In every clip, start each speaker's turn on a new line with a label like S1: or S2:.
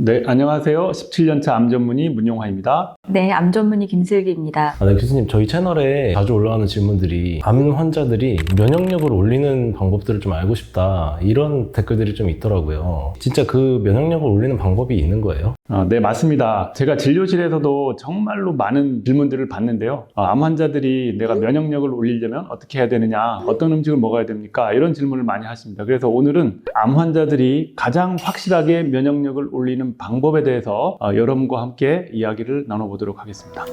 S1: 네, 안녕하세요. 17년차 암 전문의 문용화입니다.
S2: 네, 암 전문의 김슬기입니다.
S3: 네, 교수님, 저희 채널에 자주 올라오는 질문들이 암 환자들이 면역력을 올리는 방법들을 좀 알고 싶다, 이런 댓글들이 좀 있더라고요. 진짜 그 면역력을 올리는 방법이 있는 거예요?
S1: 네, 맞습니다. 제가 진료실에서도 정말로 많은 질문들을 받는데요. 암 환자들이 내가 면역력을 올리려면 어떻게 해야 되느냐, 어떤 음식을 먹어야 됩니까? 이런 질문을 많이 하십니다. 그래서 오늘은 암 환자들이 가장 확실하게 면역력을 올리는 방법에 대해서 여러분과 함께 이야기를 나눠보도록 하겠습니다.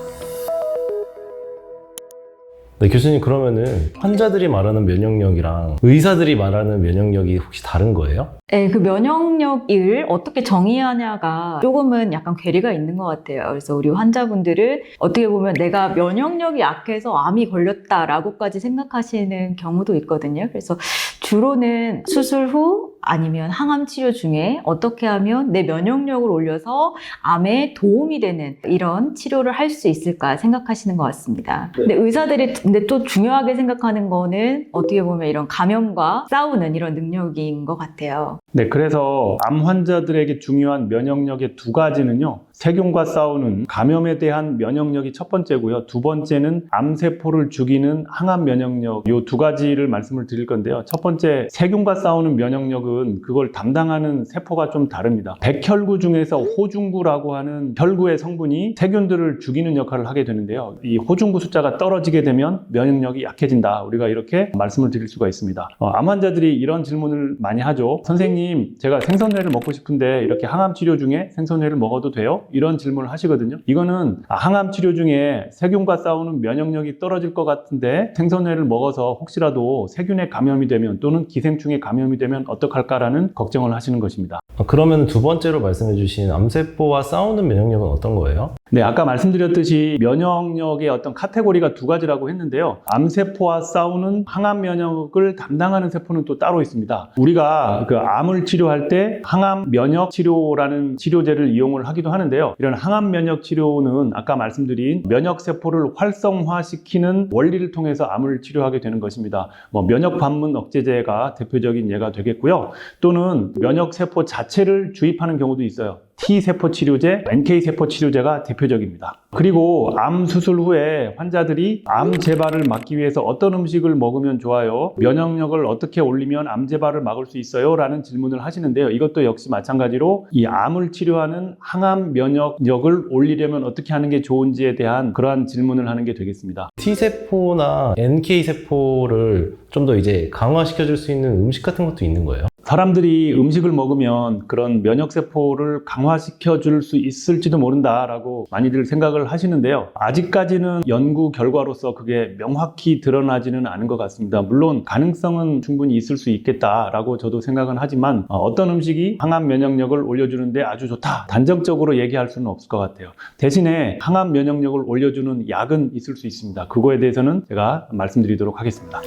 S3: 네, 교수님, 그러면은 환자들이 말하는 면역력이랑 의사들이 말하는 면역력이 혹시 다른 거예요?
S2: 네, 그 면역력을 어떻게 정의하냐가 조금은 약간 괴리가 있는 것 같아요. 그래서 우리 환자분들은 어떻게 보면 내가 면역력이 약해서 암이 걸렸다라고까지 생각하시는 경우도 있거든요. 그래서 주로는 수술 후 아니면 항암 치료 중에 어떻게 하면 내 면역력을 올려서 암에 도움이 되는 이런 치료를 할 수 있을까 생각하시는 것 같습니다. 근데 의사들이 근데 또 중요하게 생각하는 거는 어떻게 보면 이런 감염과 싸우는 이런 능력인 것 같아요.
S1: 네, 그래서 암 환자들에게 중요한 면역력의 두 가지는요. 세균과 싸우는 감염에 대한 면역력이 첫 번째고요. 두 번째는 암세포를 죽이는 항암 면역력, 이 두 가지를 말씀을 드릴 건데요. 첫 번째, 세균과 싸우는 면역력은 그걸 담당하는 세포가 좀 다릅니다. 백혈구 중에서 호중구라고 하는 혈구의 성분이 세균들을 죽이는 역할을 하게 되는데요. 이 호중구 숫자가 떨어지게 되면 면역력이 약해진다. 우리가 이렇게 말씀을 드릴 수가 있습니다. 암 환자들이 이런 질문을 많이 하죠. 선생님, 제가 생선회를 먹고 싶은데 이렇게 항암 치료 중에 생선회를 먹어도 돼요? 이런 질문을 하시거든요. 이거는 항암 치료 중에 세균과 싸우는 면역력이 떨어질 것 같은데 생선회를 먹어서 혹시라도 세균에 감염이 되면 또는 기생충에 감염이 되면 어떡할까라는 걱정을 하시는 것입니다.
S3: 그러면 두 번째로 말씀해 주신 암세포와 싸우는 면역력은 어떤 거예요?
S1: 네, 아까 말씀드렸듯이 면역력의 어떤 카테고리가 두 가지라고 했는데요. 암세포와 싸우는 항암 면역을 담당하는 세포는 또 따로 있습니다. 우리가 그 암을 치료할 때 항암 면역 치료라는 치료제를 이용을 하기도 하는데요. 이런 항암 면역 치료는 아까 말씀드린 면역 세포를 활성화시키는 원리를 통해서 암을 치료하게 되는 것입니다. 면역 반문 억제제가 대표적인 예가 되겠고요. 또는 면역 세포 자체를 주입하는 경우도 있어요. T세포 치료제, NK세포 치료제가 대표적입니다. 그리고 암 수술 후에 환자들이 암 재발을 막기 위해서 어떤 음식을 먹으면 좋아요? 면역력을 어떻게 올리면 암 재발을 막을 수 있어요? 라는 질문을 하시는데요. 이것도 역시 마찬가지로 이 암을 치료하는 항암 면역력을 올리려면 어떻게 하는 게 좋은지에 대한 그러한 질문을 하는 게 되겠습니다.
S3: T세포나 NK세포를 좀 더 이제 강화시켜 줄 수 있는 음식 같은 것도 있는 거예요?
S1: 사람들이 음식을 먹으면 그런 면역세포를 강화시켜 줄 수 있을지도 모른다라고 많이들 생각을 하시는데요. 아직까지는 연구 결과로서 그게 명확히 드러나지는 않은 것 같습니다. 물론 가능성은 충분히 있을 수 있겠다라고 저도 생각은 하지만 어떤 음식이 항암 면역력을 올려주는데 아주 좋다, 단정적으로 얘기할 수는 없을 것 같아요. 대신에 항암 면역력을 올려주는 약은 있을 수 있습니다. 그거에 대해서는 제가 말씀드리도록 하겠습니다.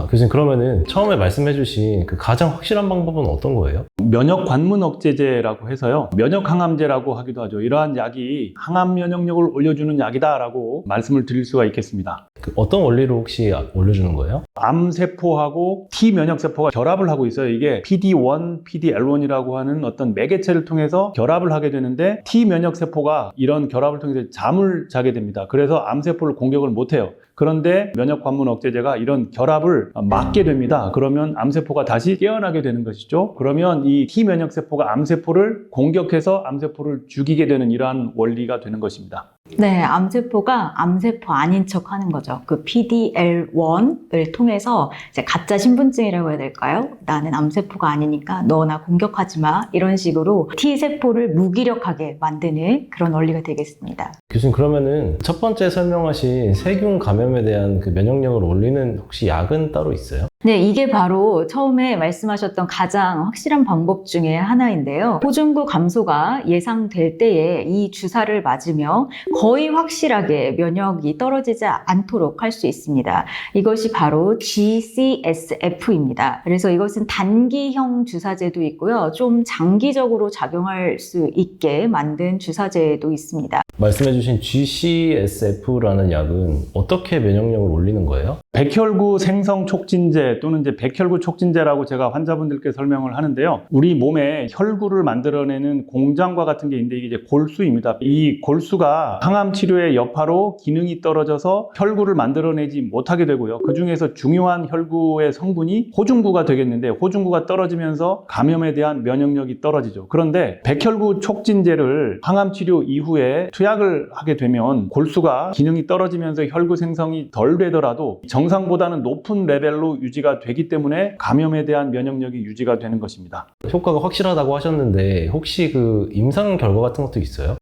S3: 교수님, 그러면은 처음에 말씀해주신 그 가장 확실한 방법은 어떤 거예요?
S1: 면역 관문 억제제라고 해서요. 면역 항암제라고 하기도 하죠. 이러한 약이 항암 면역력을 올려주는 약이다라고 말씀을 드릴 수가 있겠습니다.
S3: 어떤 원리로 혹시 올려주는 거예요?
S1: 암세포하고 T 면역세포가 결합을 하고 있어요. 이게 PD-1, PD-L1이라고 하는 어떤 매개체를 통해서 결합을 하게 되는데 T 면역세포가 이런 결합을 통해서 잠을 자게 됩니다. 그래서 암세포를 공격을 못해요. 그런데 면역 관문 억제제가 이런 결합을 막게 됩니다. 그러면 암세포가 다시 깨어나게 되는 것이죠. 그러면 이 T 면역세포가 암세포를 공격해서 암세포를 죽이게 되는 이러한 원리가 되는 것입니다.
S2: 네, 암세포가 암세포 아닌 척 하는 거죠. 그 PD-L1을 통해서 이제 가짜 신분증이라고 해야 될까요? 나는 암세포가 아니니까 너 나 공격하지 마. 이런 식으로 T세포를 무기력하게 만드는 그런 원리가 되겠습니다.
S3: 교수님, 그러면은 첫 번째 설명하신 세균 감염에 대한 그 면역력을 올리는 혹시 약은 따로 있어요?
S2: 네, 이게 바로 처음에 말씀하셨던 가장 확실한 방법 중에 하나인데요. 호중구 감소가 예상될 때에 이 주사를 맞으면 거의 확실하게 면역이 떨어지지 않도록 할 수 있습니다. 이것이 바로 GCSF입니다. 그래서 이것은 단기형 주사제도 있고요. 좀 장기적으로 작용할 수 있게 만든 주사제도 있습니다.
S3: 말씀해주신 GCSF라는 약은 어떻게 면역력을 올리는 거예요?
S1: 백혈구 생성 촉진제 또는 이제 백혈구 촉진제라고 제가 환자분들께 설명을 하는데요. 우리 몸에 혈구를 만들어내는 공장과 같은 게 있는데 이게 이제 골수입니다. 이 골수가 항암 치료의 여파로 기능이 떨어져서 혈구를 만들어내지 못하게 되고요. 그 중에서 중요한 혈구의 성분이 호중구가 되겠는데 호중구가 떨어지면서 감염에 대한 면역력이 떨어지죠. 그런데 백혈구 촉진제를 항암 치료 이후에 투약을 하게 되면 골수가 기능이 떨어지면서 혈구 생성이 덜 되더라도 정상보다는 높은 레벨로 유지가 되기 때문에 감염에 대한 면역력이 유지가 되는 것입니다.
S3: 효과가 확실하다고 하셨는데 혹시 그 임상 결과 같은 것도 있어요?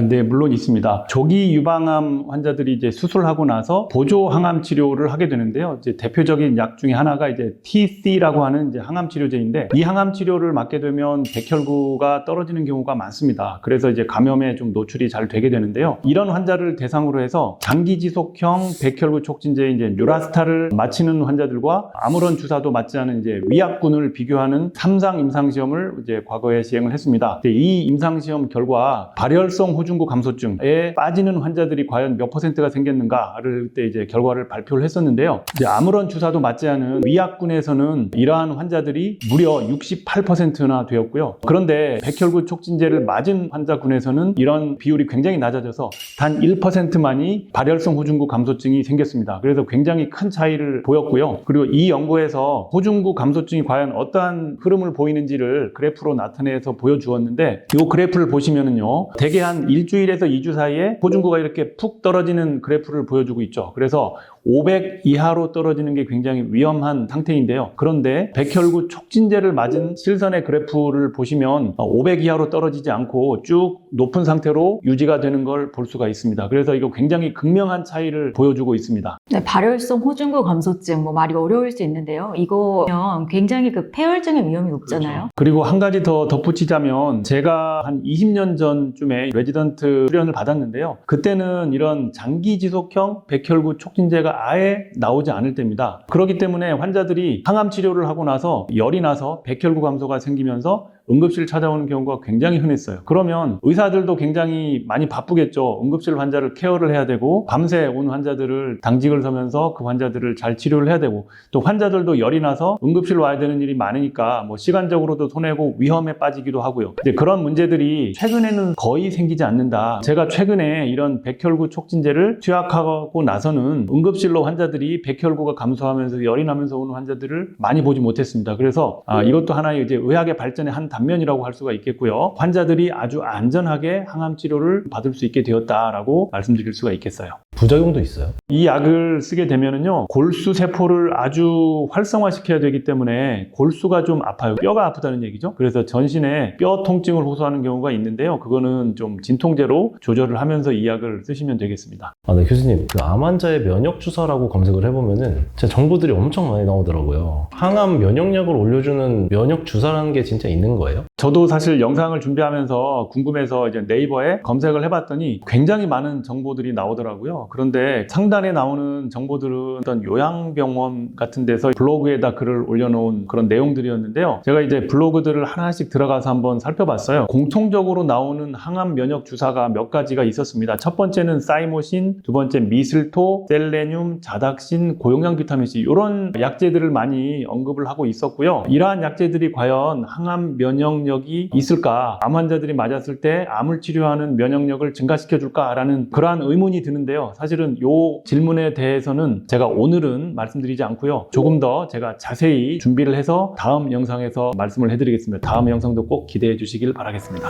S1: 네, 물론 있습니다. 조기 유방암 환자들이 이제 수술하고 나서 보조 항암 치료를 하게 되는데요. 이제 대표적인 약 중에 하나가 이제 TC라고 하는 이제 항암 치료제인데 이 항암 치료를 맞게 되면 백혈구가 떨어지는 경우가 많습니다. 그래서 이제 감염에 좀 노출이 잘 되게 되는데요. 이런 환자를 대상으로 해서 장기 지속형 백혈구 촉진제 이제 뉴라스타를 마치는 환자들과 아무런 주사도 맞지 않은 이제 위약군을 비교하는 3상 임상 시험을 이제 과거에 시행을 했습니다. 이 임상 시험 결과 발열성 호중구 감소증에 빠지는 환자들이 과연 몇 %가 생겼는가를 그때 이제 결과를 발표를 했었는데요. 이제 아무런 주사도 맞지 않은 위약군에서는 이러한 환자들이 무려 68%나 되었고요. 그런데 백혈구 촉진제를 맞은 환자군에서는 이런 비율이 굉장히 낮아져서 단 1%만이 발열성 호중구 감소증이 생겼습니다. 그래서 굉장히 큰 차이를 보였고요. 그리고 이 연구에서 호중구 감소증이 과연 어떠한 흐름을 보이는지를 그래프로 나타내서 보여주었는데 이 그래프를 보시면은요. 대개 한 일주일에서 2주 사이에 호중구가 이렇게 푹 떨어지는 그래프를 보여주고 있죠. 그래서 500 이하로 떨어지는 게 굉장히 위험한 상태인데요. 그런데 백혈구 촉진제를 맞은 실선의 그래프를 보시면 500 이하로 떨어지지 않고 쭉 높은 상태로 유지가 되는 걸 볼 수가 있습니다. 그래서 이거 굉장히 극명한 차이를 보여주고 있습니다.
S2: 네, 발열성 호중구 감소증 뭐 말이 어려울 수 있는데요. 이거면 굉장히 그 폐혈증의 위험이 높잖아요.
S1: 그렇죠. 그리고 한 가지 더 덧붙이자면 제가 한 20년 전쯤에 레지던트 수련을 받았는데요. 그때는 이런 장기 지속형 백혈구 촉진제가 아예 나오지 않을 때입니다. 그렇기 때문에 환자들이 항암 치료를 하고 나서 열이 나서 백혈구 감소가 생기면서 응급실 찾아오는 경우가 굉장히 흔했어요. 그러면 의사들도 굉장히 많이 바쁘겠죠. 응급실 환자를 케어를 해야 되고 밤새 온 환자들을 당직을 서면서 그 환자들을 잘 치료를 해야 되고 또 환자들도 열이 나서 응급실 와야 되는 일이 많으니까 뭐 시간적으로도 손해고 위험에 빠지기도 하고요. 이제 그런 문제들이 최근에는 거의 생기지 않는다. 제가 최근에 이런 백혈구 촉진제를 투약하고 나서는 응급실로 환자들이 백혈구가 감소하면서 열이 나면서 오는 환자들을 많이 보지 못했습니다. 그래서 이것도 하나의 이제 의학의 발전의 한 단면이라고 할 수가 있겠고요. 환자들이 아주 안전하게 항암 치료를 받을 수 있게 되었다라고 말씀드릴 수가 있겠어요.
S3: 부작용도 있어요?
S1: 이 약을 쓰게 되면은요, 골수 세포를 아주 활성화시켜야 되기 때문에 골수가 좀 아파요. 뼈가 아프다는 얘기죠. 그래서 전신에 뼈 통증을 호소하는 경우가 있는데요. 그거는 좀 진통제로 조절을 하면서 이 약을 쓰시면 되겠습니다.
S3: 네, 교수님. 그 암 환자의 면역 주사라고 검색을 해보면은 제 정보들이 엄청 많이 나오더라고요. 항암 면역력을 올려주는 면역 주사라는 게 진짜 있는 거예요?
S1: 저도 사실 영상을 준비하면서 궁금해서 이제 네이버에 검색을 해봤더니 굉장히 많은 정보들이 나오더라고요. 그런데 상단에 나오는 정보들은 어떤 요양병원 같은 데서 블로그에다 글을 올려놓은 그런 내용들이었는데요. 제가 이제 블로그들을 하나씩 들어가서 한번 살펴봤어요. 공통적으로 나오는 항암 면역 주사가 몇 가지가 있었습니다. 첫 번째는 사이모신, 두 번째 미슬토, 셀레늄, 자닥신, 고용량 비타민C 이런 약제들을 많이 언급을 하고 있었고요. 이러한 약제들이 과연 항암 면역력이 있을까? 암 환자들이 맞았을 때 암을 치료하는 면역력을 증가시켜줄까라는 그러한 의문이 드는데요. 사실은 이 질문에 대해서는 제가 오늘은 말씀드리지 않고요. 조금 더 제가 자세히 준비를 해서 다음 영상에서 말씀을 해드리겠습니다. 다음 영상도 꼭 기대해 주시길 바라겠습니다.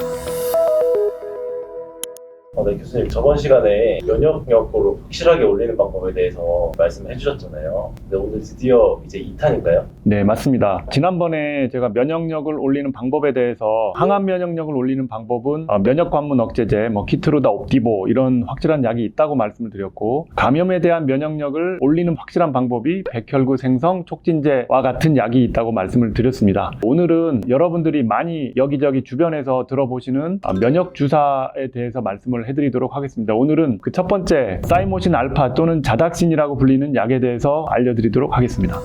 S4: 네, 교수님 저번 시간에 면역력을 확실하게 올리는 방법에 대해서 말씀해 주셨잖아요. 근데 오늘 드디어 이제 2탄인가요?
S1: 네, 맞습니다. 지난번에 제가 면역력을 올리는 방법에 대해서 항암 면역력을 올리는 방법은 면역 관문 억제제, 키트루다 옵디보 이런 확실한 약이 있다고 말씀을 드렸고 감염에 대한 면역력을 올리는 확실한 방법이 백혈구 생성 촉진제와 같은 약이 있다고 말씀을 드렸습니다. 오늘은 여러분들이 많이 여기저기 주변에서 들어보시는 면역 주사에 대해서 말씀을 해드리도록 하겠습니다. 오늘은 그 첫 번째 사이모신 알파 또는 자닥신이라고 불리는 약에 대해서 알려드리도록 하겠습니다.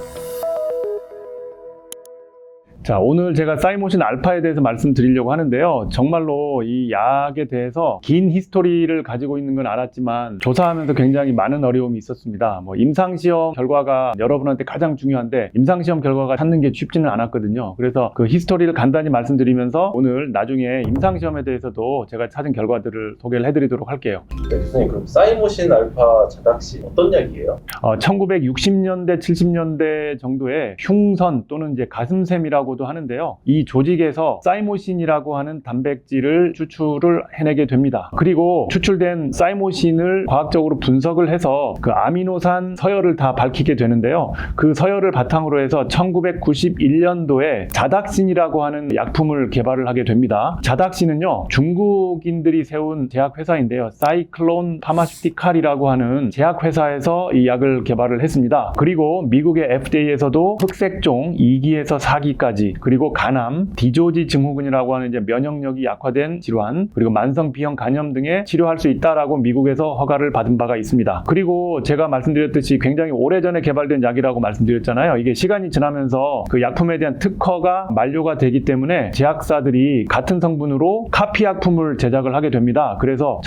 S1: 자, 오늘 제가 사이모신 알파에 대해서 말씀드리려고 하는데요. 정말로 이 약에 대해서 긴 히스토리를 가지고 있는 건 알았지만 조사하면서 굉장히 많은 어려움이 있었습니다. 임상시험 결과가 여러분한테 가장 중요한데 임상시험 결과가 찾는 게 쉽지는 않았거든요. 그래서 그 히스토리를 간단히 말씀드리면서 오늘 나중에 임상시험에 대해서도 제가 찾은 결과들을 소개를 해드리도록 할게요.
S4: 네, 교수님, 그럼 사이모신 알파 자닥신 어떤 약이에요?
S1: 1960년대, 70년대 정도에 흉선 또는 이제 가슴샘이라고도 하는데요. 이 조직에서 사이모신이라고 하는 단백질을 추출을 해내게 됩니다. 그리고 추출된 사이모신을 과학적으로 분석을 해서 그 아미노산 서열을 다 밝히게 되는데요. 그 서열을 바탕으로 해서 1991년도에 자닥신이라고 하는 약품을 개발을 하게 됩니다. 자닥신은요, 중국인들이 세운 제약회사인데요. 사이클론 파마슈티칼이라고 하는 제약회사에서 이 약을 개발을 했습니다. 그리고 미국의 FDA에서도 흑색종 2기에서 4기까지 그리고 간암, 디조지 증후군이라고 하는 이제 면역력이 약화된 질환, 그리고 만성 B형 간염 등에 치료할 수 있다라고 미국에서 허가를 받은 바가 있습니다. 그리고 제가 말씀드렸듯이 굉장히 오래전에 개발된 약이라고 말씀드렸잖아요. 이게 시간이 지나면서 그 약품에 대한 특허가 만료가 되기 때문에 제약사들이 같은 성분으로 카피 약품을 제작을 하게 됩니다. 그래서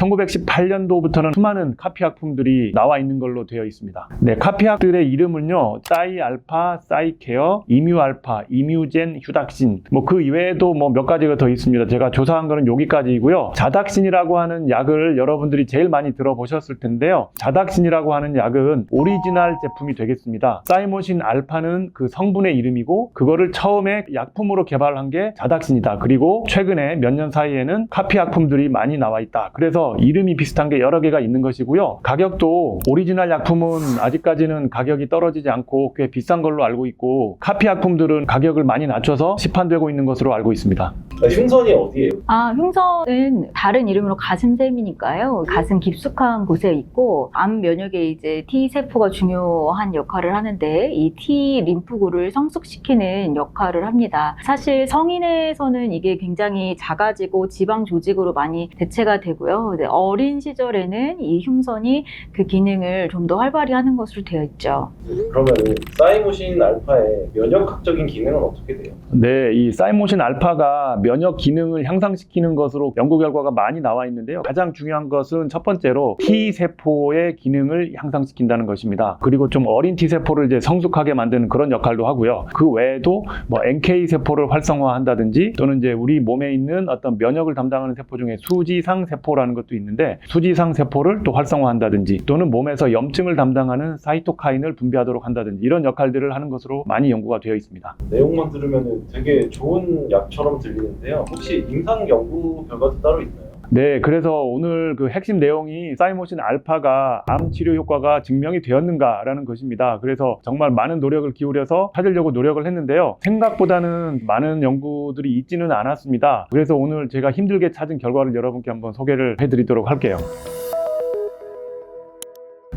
S1: 1918년도부터는 수많은 카피 약품들이 나와 있는 걸로 되어 있습니다. 네, 카피 약들의 이름은요, 사이알파, 사이케어, 이뮤알파, 이뮤젠, 휴닥신, 그 이외에도 몇 가지가 더 있습니다. 제가 조사한 거는 여기까지이고요. 자닥신이라고 하는 약을 여러분들이 제일 많이 들어보셨을 텐데요. 자닥신이라고 하는 약은 오리지널 제품이 되겠습니다. 사이모신 알파는 그 성분의 이름이고 그거를 처음에 약품으로 개발한 게 자닥신이다. 그리고 최근에 몇 년 사이에는 카피 약품들이 많이 나와 있다. 그래서 이름이 비슷한 게 여러 개가 있는 것이고요. 가격도 오리지널 약품은 아직까지는 가격이 떨어지지 않고 꽤 비싼 걸로 알고 있고 카피 약품들은 가격을 많이 낮춰서 시판되고 있는 것으로 알고 있습니다.
S4: 흉선이 어디예요?
S2: 흉선은 다른 이름으로 가슴샘이니까요. 가슴 깊숙한 곳에 있고 암 면역에 이제 T세포가 중요한 역할을 하는데 이 T 림프구를 성숙시키는 역할을 합니다. 사실 성인에서는 이게 굉장히 작아지고 지방 조직으로 많이 대체가 되고요. 어린 시절에는 이 흉선이 그 기능을 좀 더 활발히 하는 것으로 되어 있죠.
S4: 그러면 사이모신 알파의 면역학적인 기능은 어떻게 돼요?
S1: 네, 이 사이모신 알파가 면역 기능을 향상시키는 것으로 연구 결과가 많이 나와 있는데요. 가장 중요한 것은 첫 번째로 T세포의 기능을 향상시킨다는 것입니다. 그리고 좀 어린 T세포를 이제 성숙하게 만드는 그런 역할도 하고요. 그 외에도 NK세포를 활성화한다든지 또는 이제 우리 몸에 있는 어떤 면역을 담당하는 세포 중에 수지상 세포라는 것도 있는데 수지상 세포를 또 활성화한다든지 또는 몸에서 염증을 담당하는 사이토카인을 분비하도록 한다든지 이런 역할들을 하는 것으로 많이 연구가 되어 있습니다.
S4: 내용만 들으면 되게 좋은 약처럼 들리는데요. 혹시 임상 연구 결과도 따로 있나요?
S1: 네, 그래서 오늘 그 핵심 내용이 사이모신 알파가 암 치료 효과가 증명이 되었는가라는 것입니다. 그래서 정말 많은 노력을 기울여서 찾으려고 노력을 했는데요. 생각보다는 많은 연구들이 있지는 않았습니다. 그래서 오늘 제가 힘들게 찾은 결과를 여러분께 한번 소개를 해드리도록 할게요.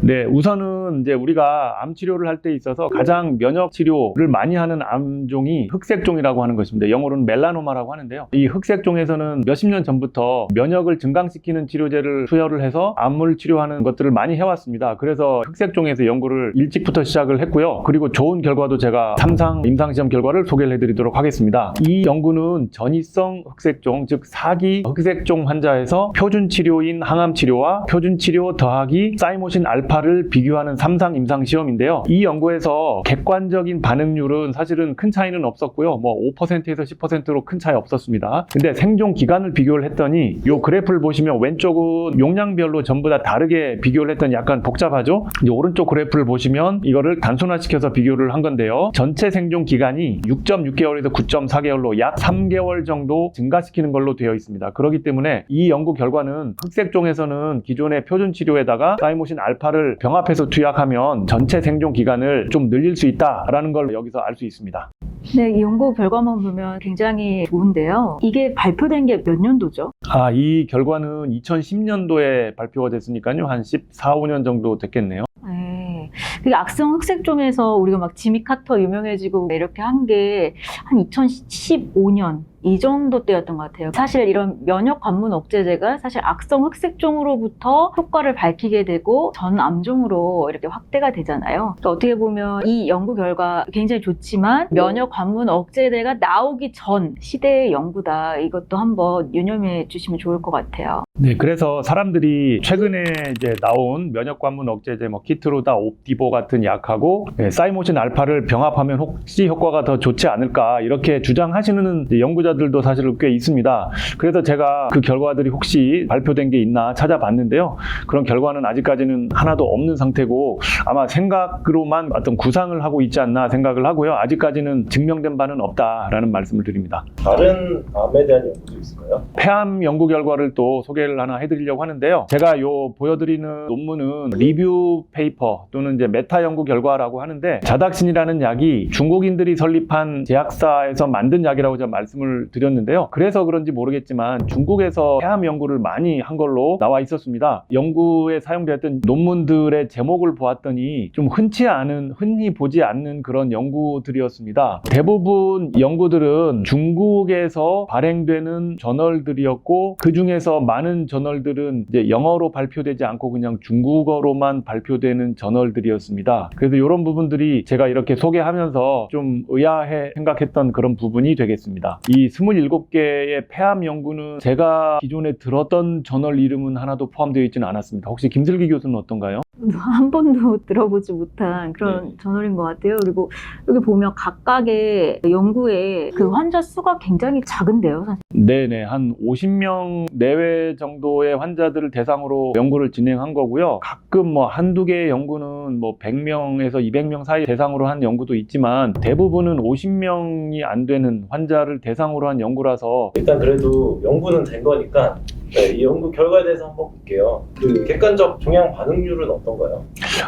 S1: 네, 우선은 이제 우리가 암 치료를 할 때 있어서 가장 면역 치료를 많이 하는 암종이 흑색종이라고 하는 것입니다. 영어로는 멜라노마라고 하는데요. 이 흑색종에서는 몇십 년 전부터 면역을 증강시키는 치료제를 투여를 해서 암을 치료하는 것들을 많이 해왔습니다. 그래서 흑색종에서 연구를 일찍부터 시작을 했고요. 그리고 좋은 결과도 제가 3상 임상시험 결과를 소개를 해드리도록 하겠습니다. 이 연구는 전이성 흑색종, 즉 4기 흑색종 환자에서 표준 치료인 항암 치료와 표준 치료 더하기 사이모신 알파를 비교하는 3상 임상시험인데요. 이 연구에서 객관적인 반응률은 사실은 큰 차이는 없었고요. 5%에서 10%로 큰 차이 없었습니다. 근데 생존 기간을 비교를 했더니 이 그래프를 보시면 왼쪽은 용량별로 전부 다 다르게 비교를 했더니 약간 복잡하죠? 이제 오른쪽 그래프를 보시면 이거를 단순화시켜서 비교를 한 건데요. 전체 생존 기간이 6.6개월에서 9.4개월로 약 3개월 정도 증가시키는 걸로 되어 있습니다. 그렇기 때문에 이 연구 결과는 흑색종에서는 기존의 표준 치료에다가 사이모신 알파를 병합해서 투약하면 전체 생존 기간을 좀 늘릴 수 있다라는 걸 여기서 알 수 있습니다.
S2: 네, 이 연구 결과만 보면 굉장히 좋은데요. 이게 발표된 게 몇 년도죠?
S1: 이 결과는 2010년도에 발표가 됐으니까요. 한 14, 15년 정도 됐겠네요.
S2: 네. 그 악성 흑색종에서 우리가 막 지미 카터 유명해지고 이렇게 한 게 한 2015년 이 정도 때였던 것 같아요. 사실 이런 면역 관문 억제제가 사실 악성 흑색종으로부터 효과를 밝히게 되고 전암종으로 이렇게 확대가 되잖아요. 그러니까 어떻게 보면 이 연구 결과 굉장히 좋지만 면역 관문 억제제가 나오기 전 시대의 연구다. 이것도 한번 유념해 주시면 좋을 것 같아요.
S1: 네, 그래서 사람들이 최근에 이제 나온 면역관문 억제제, 뭐 키트루다, 옵디보 같은 약하고 사이모신 알파를 병합하면 혹시 효과가 더 좋지 않을까 이렇게 주장하시는 연구자들도 사실 꽤 있습니다. 그래서 제가 그 결과들이 혹시 발표된 게 있나 찾아봤는데요. 그런 결과는 아직까지는 하나도 없는 상태고 아마 생각으로만 어떤 구상을 하고 있지 않나 생각을 하고요. 아직까지는 증명된 바는 없다라는 말씀을 드립니다.
S4: 다른 암에 대한 연구도 있을까요?
S1: 폐암 연구 결과를 또 소개를 하나 해드리려고 하는데요. 제가 요 보여드리는 논문은 리뷰 페이퍼 또는 이제 메타 연구 결과라고 하는데 자닥신이라는 약이 중국인들이 설립한 제약사에서 만든 약이라고 제가 말씀을 드렸는데요. 그래서 그런지 모르겠지만 중국에서 폐암 연구를 많이 한 걸로 나와 있었습니다. 연구에 사용되었던 논문들의 제목을 보았더니 좀 흔히 보지 않는 그런 연구들이었습니다. 대부분 연구들은 중국에서 발행되는 저널들이었고 그 중에서 많은 저널들은 이제 영어로 발표되지 않고 그냥 중국어로만 발표되는 저널들이었습니다. 그래서 이런 부분들이 제가 이렇게 소개하면서 좀 의아해 생각했던 그런 부분이 되겠습니다. 이 27개의 폐암 연구는 제가 기존에 들었던 저널 이름은 하나도 포함되어 있지는 않았습니다. 혹시 김슬기 교수는 어떤가요?
S2: 한 번도 들어보지 못한 그런 저널인 것 같아요. 그리고 여기 보면 각각의 연구에 그 환자 수가 굉장히 작은데요, 사실.
S1: 네네, 한 50명 내외 정도의 환자들을 대상으로 연구를 진행한 거고요. 가끔 뭐 한두 개의 연구는 뭐 100명에서 200명 사이 대상으로 한 연구도 있지만 대부분은 50명이 안 되는 환자를 대상으로 한 연구라서
S4: 일단 그래도 연구는 된 거니까 이 연구 결과에 대해서 한번 볼게요. 그 객관적 종양 반응률은 어떤가요?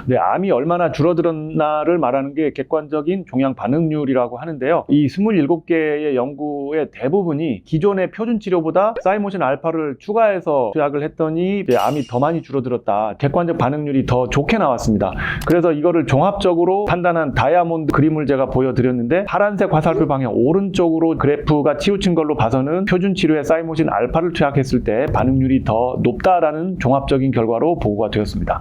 S1: 네, 암이 얼마나 줄어들었나를 말하는 게 객관적인 종양 반응률이라고 하는데요. 이 27개의 연구의 대부분이 기존의 표준 치료보다 사이모신 알파를 추가해서 투약을 했더니 이제 암이 더 많이 줄어들었다. 객관적 반응률이 더 좋게 나왔습니다. 그래서 이거를 종합적으로 판단한 다이아몬드 그림을 제가 보여드렸는데 파란색 화살표 방향 오른쪽으로 그래프가 치우친 걸로 봐서는 표준 치료에 사이모신 알파를 투약했을 때 반응률이 더 높다라는 종합적인 결과로 보고가 되었습니다.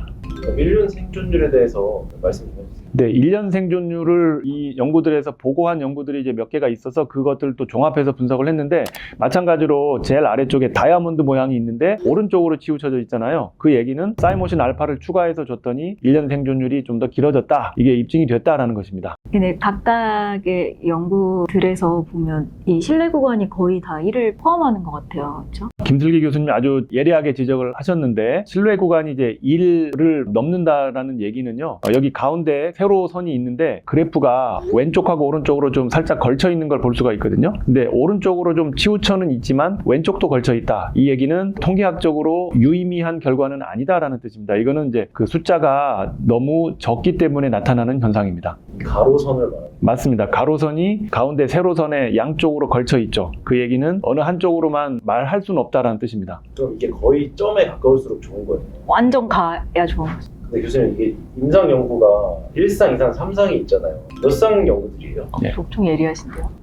S4: 밀륜 생존율에 대해서 말씀 좀 해주세요.
S1: 네, 1년 생존율을 이 연구들에서 보고한 연구들이 이제 몇 개가 있어서 그것들을 또 종합해서 분석을 했는데 마찬가지로 제일 아래쪽에 다이아몬드 모양이 있는데 오른쪽으로 치우쳐져 있잖아요. 그 얘기는 사이모신 알파를 추가해서 줬더니 1년 생존율이 좀 더 길어졌다. 이게 입증이 됐다라는 것입니다.
S2: 근데 각각의 연구들에서 보면 이 신뢰 구간이 거의 다 1을 포함하는 것 같아요. 그렇죠?
S1: 김슬기 교수님이 아주 예리하게 지적을 하셨는데 신뢰 구간이 이제 1을 넘는다라는 얘기는요. 여기 가운데 세로선이 있는데 그래프가 왼쪽하고 오른쪽으로 좀 살짝 걸쳐 있는 걸 볼 수가 있거든요. 근데 오른쪽으로 좀 치우쳐는 있지만 왼쪽도 걸쳐 있다. 이 얘기는 통계학적으로 유의미한 결과는 아니다라는 뜻입니다. 이거는 이제 그 숫자가 너무 적기 때문에 나타나는 현상입니다.
S4: 가로선을 말합니다.
S1: 맞습니다. 가로선이 가운데 세로선의 양쪽으로 걸쳐 있죠. 그 얘기는 어느 한쪽으로만 말할 수는 없다라는 뜻입니다.
S4: 그럼 이게 거의 점에 가까울수록 좋은 거예요.
S2: 완전 가야 좋은 거죠.
S4: 근데 교수님 이게 임상 연구가 1상, 2상, 3상이 있잖아요. 몇 상 연구들이에요?
S1: 네.
S2: 엄청 예리하신데요.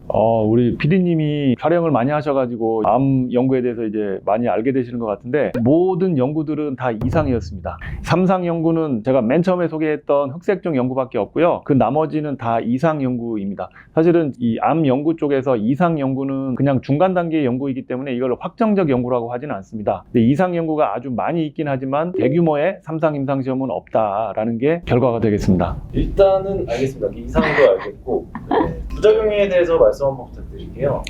S1: 우리 PD님이 촬영을 많이 하셔가지고 암 연구에 대해서 이제 많이 알게 되시는 것 같은데 모든 연구들은 다 이상이었습니다. 3상 연구는 제가 맨 처음에 소개했던 흑색종 연구밖에 없고요. 그 나머지는 다 이상 연구입니다. 사실은 이 암 연구 쪽에서 이상 연구는 그냥 중간 단계의 연구이기 때문에 이걸 확정적 연구라고 하지는 않습니다. 근데 이상 연구가 아주 많이 있긴 하지만 대규모의 3상 임상 시험은 없다라는 게 결과가 되겠습니다.
S4: 일단은 알겠습니다. 이상도 알겠고 부작용에 대해서 말씀 한번 부탁드릴게요.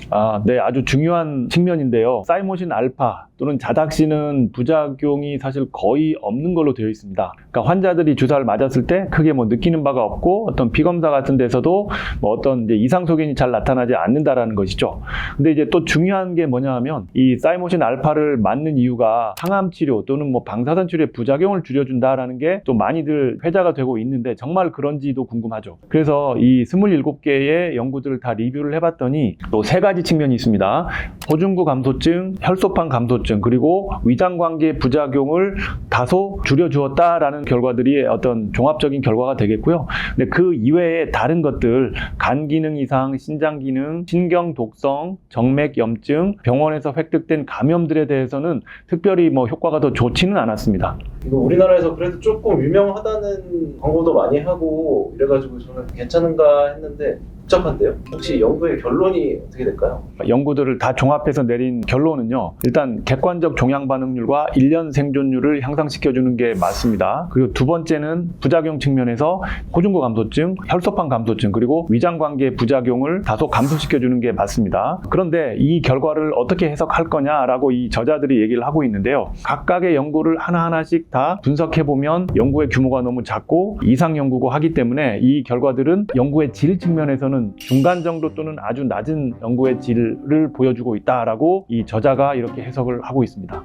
S1: 네, 아주 중요한 측면인데요. 사이모신 알파 또는 자닥신은 부작용이 사실 거의 없는 걸로 되어 있습니다. 그러니까 환자들이 주사를 맞았을 때 크게 뭐 느끼는 바가 없고 어떤 피검사 같은 데서도 뭐 어떤 이제 이상 소견이 잘 나타나지 않는다라는 것이죠. 근데 이제 또 중요한 게 뭐냐 하면 이 사이모신 알파를 맞는 이유가 항암 치료 또는 뭐 방사선 치료의 부작용을 줄여준다라는 게 또 많이들 회자가 되고 있는데 정말 그런지도 궁금하죠. 그래서 이 27개의 연구들을 다 리뷰를 해봤더니 또 3가지 측면이 있습니다. 호중구 감소증, 혈소판 감소증, 그리고 위장관계 부작용을 다소 줄여주었다라는 결과들이 어떤 종합적인 결과가 되겠고요. 근데 그 이외에 다른 것들, 간 기능 이상, 신장 기능, 신경 독성, 정맥 염증, 병원에서 획득된 감염들에 대해서는 특별히 뭐 효과가 더 좋지는 않았습니다.
S4: 이거 우리나라에서 그래도 조금 유명하다는 광고도 많이 하고 이래가지고 저는 괜찮은가 했는데 복잡한데요? 혹시 연구의 결론이 어떻게 될까요?
S1: 연구들을 다 종합해서 내린 결론은요. 일단 객관적 종양 반응률과 1년 생존율을 향상시켜주는 게 맞습니다. 그리고 두 번째는 부작용 측면에서 호중구 감소증, 혈소판 감소증, 그리고 위장관계 부작용을 다소 감소시켜주는 게 맞습니다. 그런데 이 결과를 어떻게 해석할 거냐라고 이 저자들이 얘기를 하고 있는데요. 각각의 연구를 하나하나씩 다 분석해보면 연구의 규모가 너무 작고 이상 연구고 하기 때문에 이 결과들은 연구의 질 측면에서는 중간 정도 또는 아주 낮은 연구의 질을 보여주고 있다라고 이 저자가 이렇게 해석을 하고 있습니다.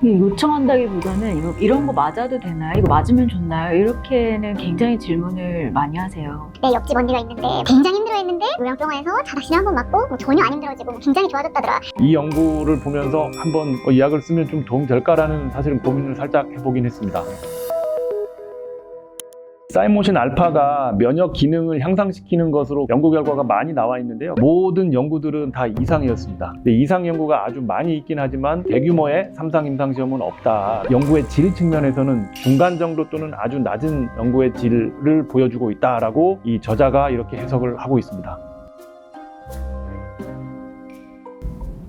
S2: 요청한다기보다는 이런 거 맞아도 되나요? 이거 맞으면 좋나요? 이렇게는 굉장히 질문을 많이 하세요.
S5: 내 옆집 언니가 있는데 굉장히 힘들어했는데 요양병원에서 자다시를 한번 맞고 전혀 안 힘들어지고 굉장히 좋아졌다더라.
S1: 이 연구를 보면서 한번 이 약을 쓰면 좀 도움이 될까라는 사실은 고민을 살짝 해보긴 했습니다. 사이모신 알파가 면역 기능을 향상시키는 것으로 연구 결과가 많이 나와 있는데요. 모든 연구들은 다 이상이었습니다. 근데 이상 연구가 아주 많이 있긴 하지만 대규모의 3상 임상시험은 없다. 연구의 질 측면에서는 중간 정도 또는 아주 낮은 연구의 질을 보여주고 있다라고 이 저자가 이렇게 해석을 하고 있습니다.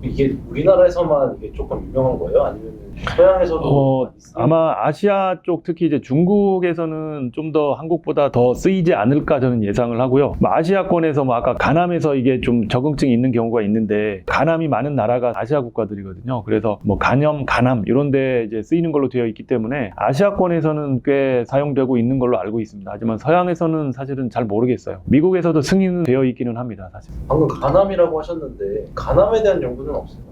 S4: 이게 우리나라에서만 이게 조금 유명한 거예요? 아니면 서양에서도 많이 쓰는
S1: 아마 아시아 쪽 특히 이제 중국에서는 좀 더 한국보다 더 쓰이지 않을까 저는 예상을 하고요. 아시아권에서 아까 간암에서 이게 좀 적응증이 있는 경우가 있는데 간암이 많은 나라가 아시아 국가들이거든요. 그래서 뭐 간염, 간암 이런 데 이제 쓰이는 걸로 되어 있기 때문에 아시아권에서는 꽤 사용되고 있는 걸로 알고 있습니다. 하지만 서양에서는 사실은 잘 모르겠어요. 미국에서도 승인은 되어 있기는 합니다, 사실.
S4: 방금 간암이라고 하셨는데 간암에 대한 연구는 없어요?